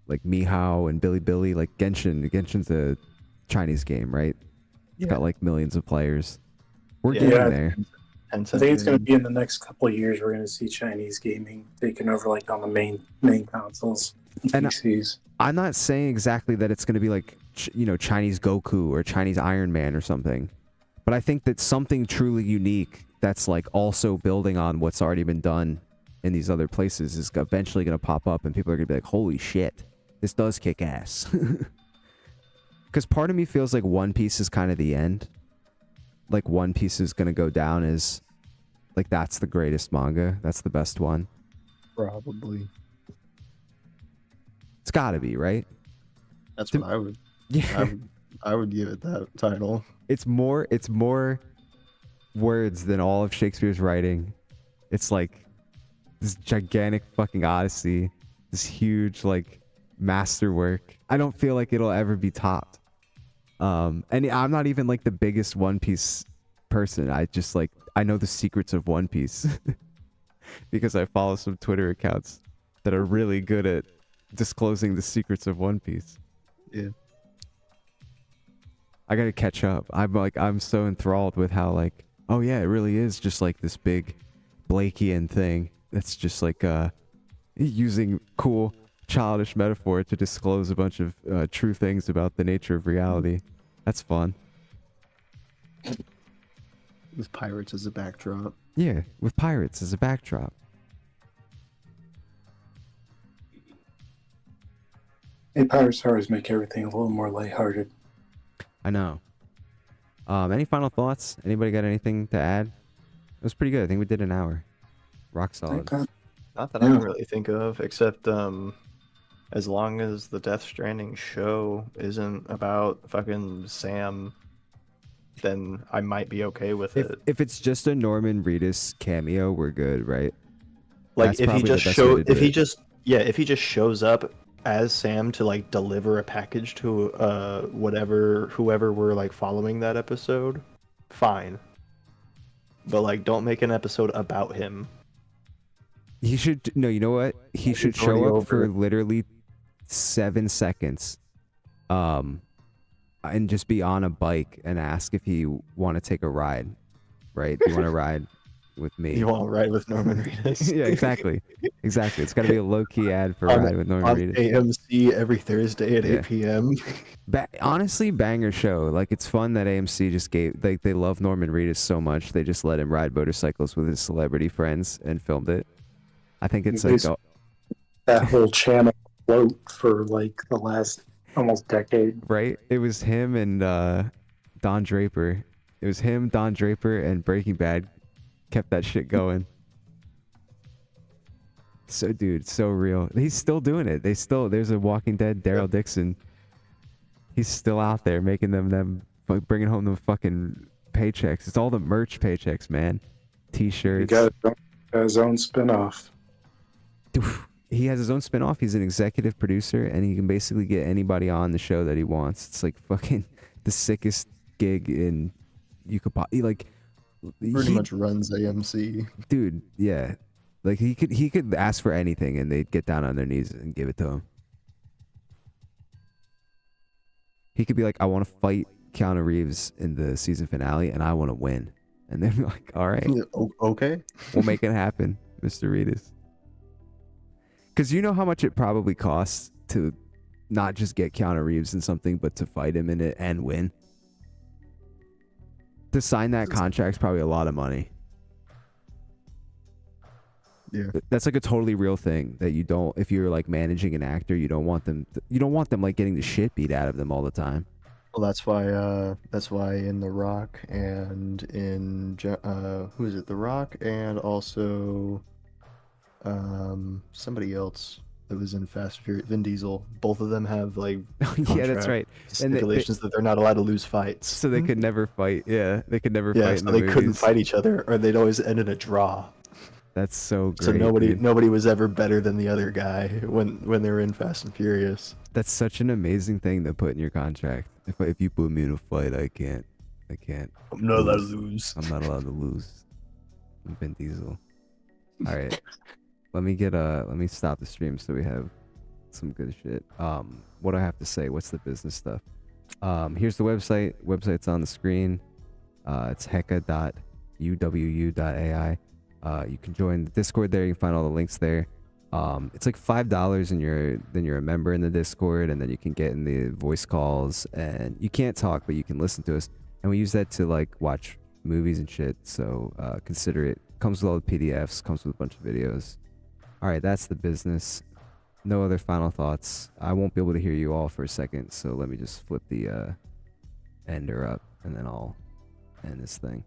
Mihao and Bilibili, like Genshin. Genshin's a Chinese game, right? It's got like millions of players. We're getting there. I think it's going to be in the next couple of years. We're going to see Chinese gaming taking over, like on the main consoles and PCs. I'm not saying exactly that it's going to be like, you know, Chinese Goku or Chinese Iron Man or something, but I think that something truly unique that's like also building on what's already been done in these other places is eventually going to pop up, and people are going to be like, holy shit, this does kick ass. Because part of me feels like One Piece is kind of the end. Like One Piece is going to go down as like, that's the greatest manga. That's the best one. Probably. It's got to be, right? That's what I would. Yeah. I would give it that title. It's more words than all of Shakespeare's writing. It's like this gigantic fucking odyssey, this huge like masterwork. I don't feel like it'll ever be topped. And I'm not even like the biggest One Piece person. I just like, I know the secrets of One Piece because I follow some Twitter accounts that are really good at disclosing the secrets of One Piece. Yeah. I gotta catch up. I'm so enthralled with how like, oh yeah, it really is just like this big Blakean thing that's just like using cool childish metaphor to disclose a bunch of true things about the nature of reality. That's fun. With pirates as a backdrop. Yeah, with pirates as a backdrop. Hey, Pirate Stars make everything a little more lighthearted. I know. Any final thoughts? Anybody got anything to add? It was pretty good. I think we did an hour. Rock solid. Not that I can really think of, except as long as the Death Stranding show isn't about fucking Sam, then I might be okay with it. If it's just a Norman Reedus cameo, we're good, right? Like That's if he probably just the best way to do if he just shows up as Sam to like deliver a package to whoever we're like following that episode, fine. But like don't make an episode about him. He should no, you know what? He should show up for literally 7 seconds. And just be on a bike and ask if he want to take a ride. Right? Do you want to ride with me? You want to ride with Norman Reedus? Yeah, exactly. Exactly. It's got to be a low-key ad for Ride with Norman Reedus. AMC every Thursday at 8 p.m. Honestly, banger show. Like, it's fun that AMC just gave... Like, they love Norman Reedus so much, they just let him ride motorcycles with his celebrity friends and filmed it. I think it's like... That whole channel float for, like, the last almost decade. Right? It was him and Don Draper. It was him, Don Draper, and Breaking Bad kept that shit going. So, dude, so real. He's still doing it. There's a Walking Dead Daryl Dixon. He's still out there making them bringing home the fucking paychecks. It's all the merch paychecks, man. T-shirts. He got his own spinoff. He has his own spinoff. He's an executive producer, and he can basically get anybody on the show that he wants. It's like fucking the sickest gig in you could like. Pretty much runs AMC. Dude, yeah. Like he could ask for anything and they'd get down on their knees and give it to him. He could be like, I want to fight Keanu Reeves in the season finale and I want to win. And they'd be like, all right. Okay. We'll make it happen, Mr. Reedus. Because you know how much it probably costs to not just get Keanu Reeves in something, but to fight him in it and win. To sign that contract's probably a lot of money. Yeah. That's like a totally real thing that you don't, if you're like managing an actor, you don't want them like getting the shit beat out of them all the time. Well, that's why in The Rock and in who is it? The Rock and also somebody else that was in Fast and Furious, Vin Diesel. Both of them have like yeah, that's right. Stipulations that they're not allowed to lose fights, so they could never fight. Yeah, they could never fight. So they couldn't fight each other, or they'd always end in a draw. That's so great. So nobody was ever better than the other guy when they were in Fast and Furious. That's such an amazing thing to put in your contract. If you put me in a fight, I can't. I'm not allowed to lose. I'm not allowed to lose. I'm Vin Diesel. All right. Let me stop the stream so we have some good shit. What do I have to say? What's the business stuff? Here's the website. Website's on the screen. It's heka.uwu.ai. You can join the Discord there. You can find all the links there. It's like $5 and then you're a member in the Discord, and then you can get in the voice calls, and you can't talk, but you can listen to us. And we use that to like watch movies and shit. So consider it. Comes with all the PDFs. Comes with a bunch of videos. All right, that's the business. No other final thoughts. I won't be able to hear you all for a second, so let me just flip the ender up, and then I'll end this thing.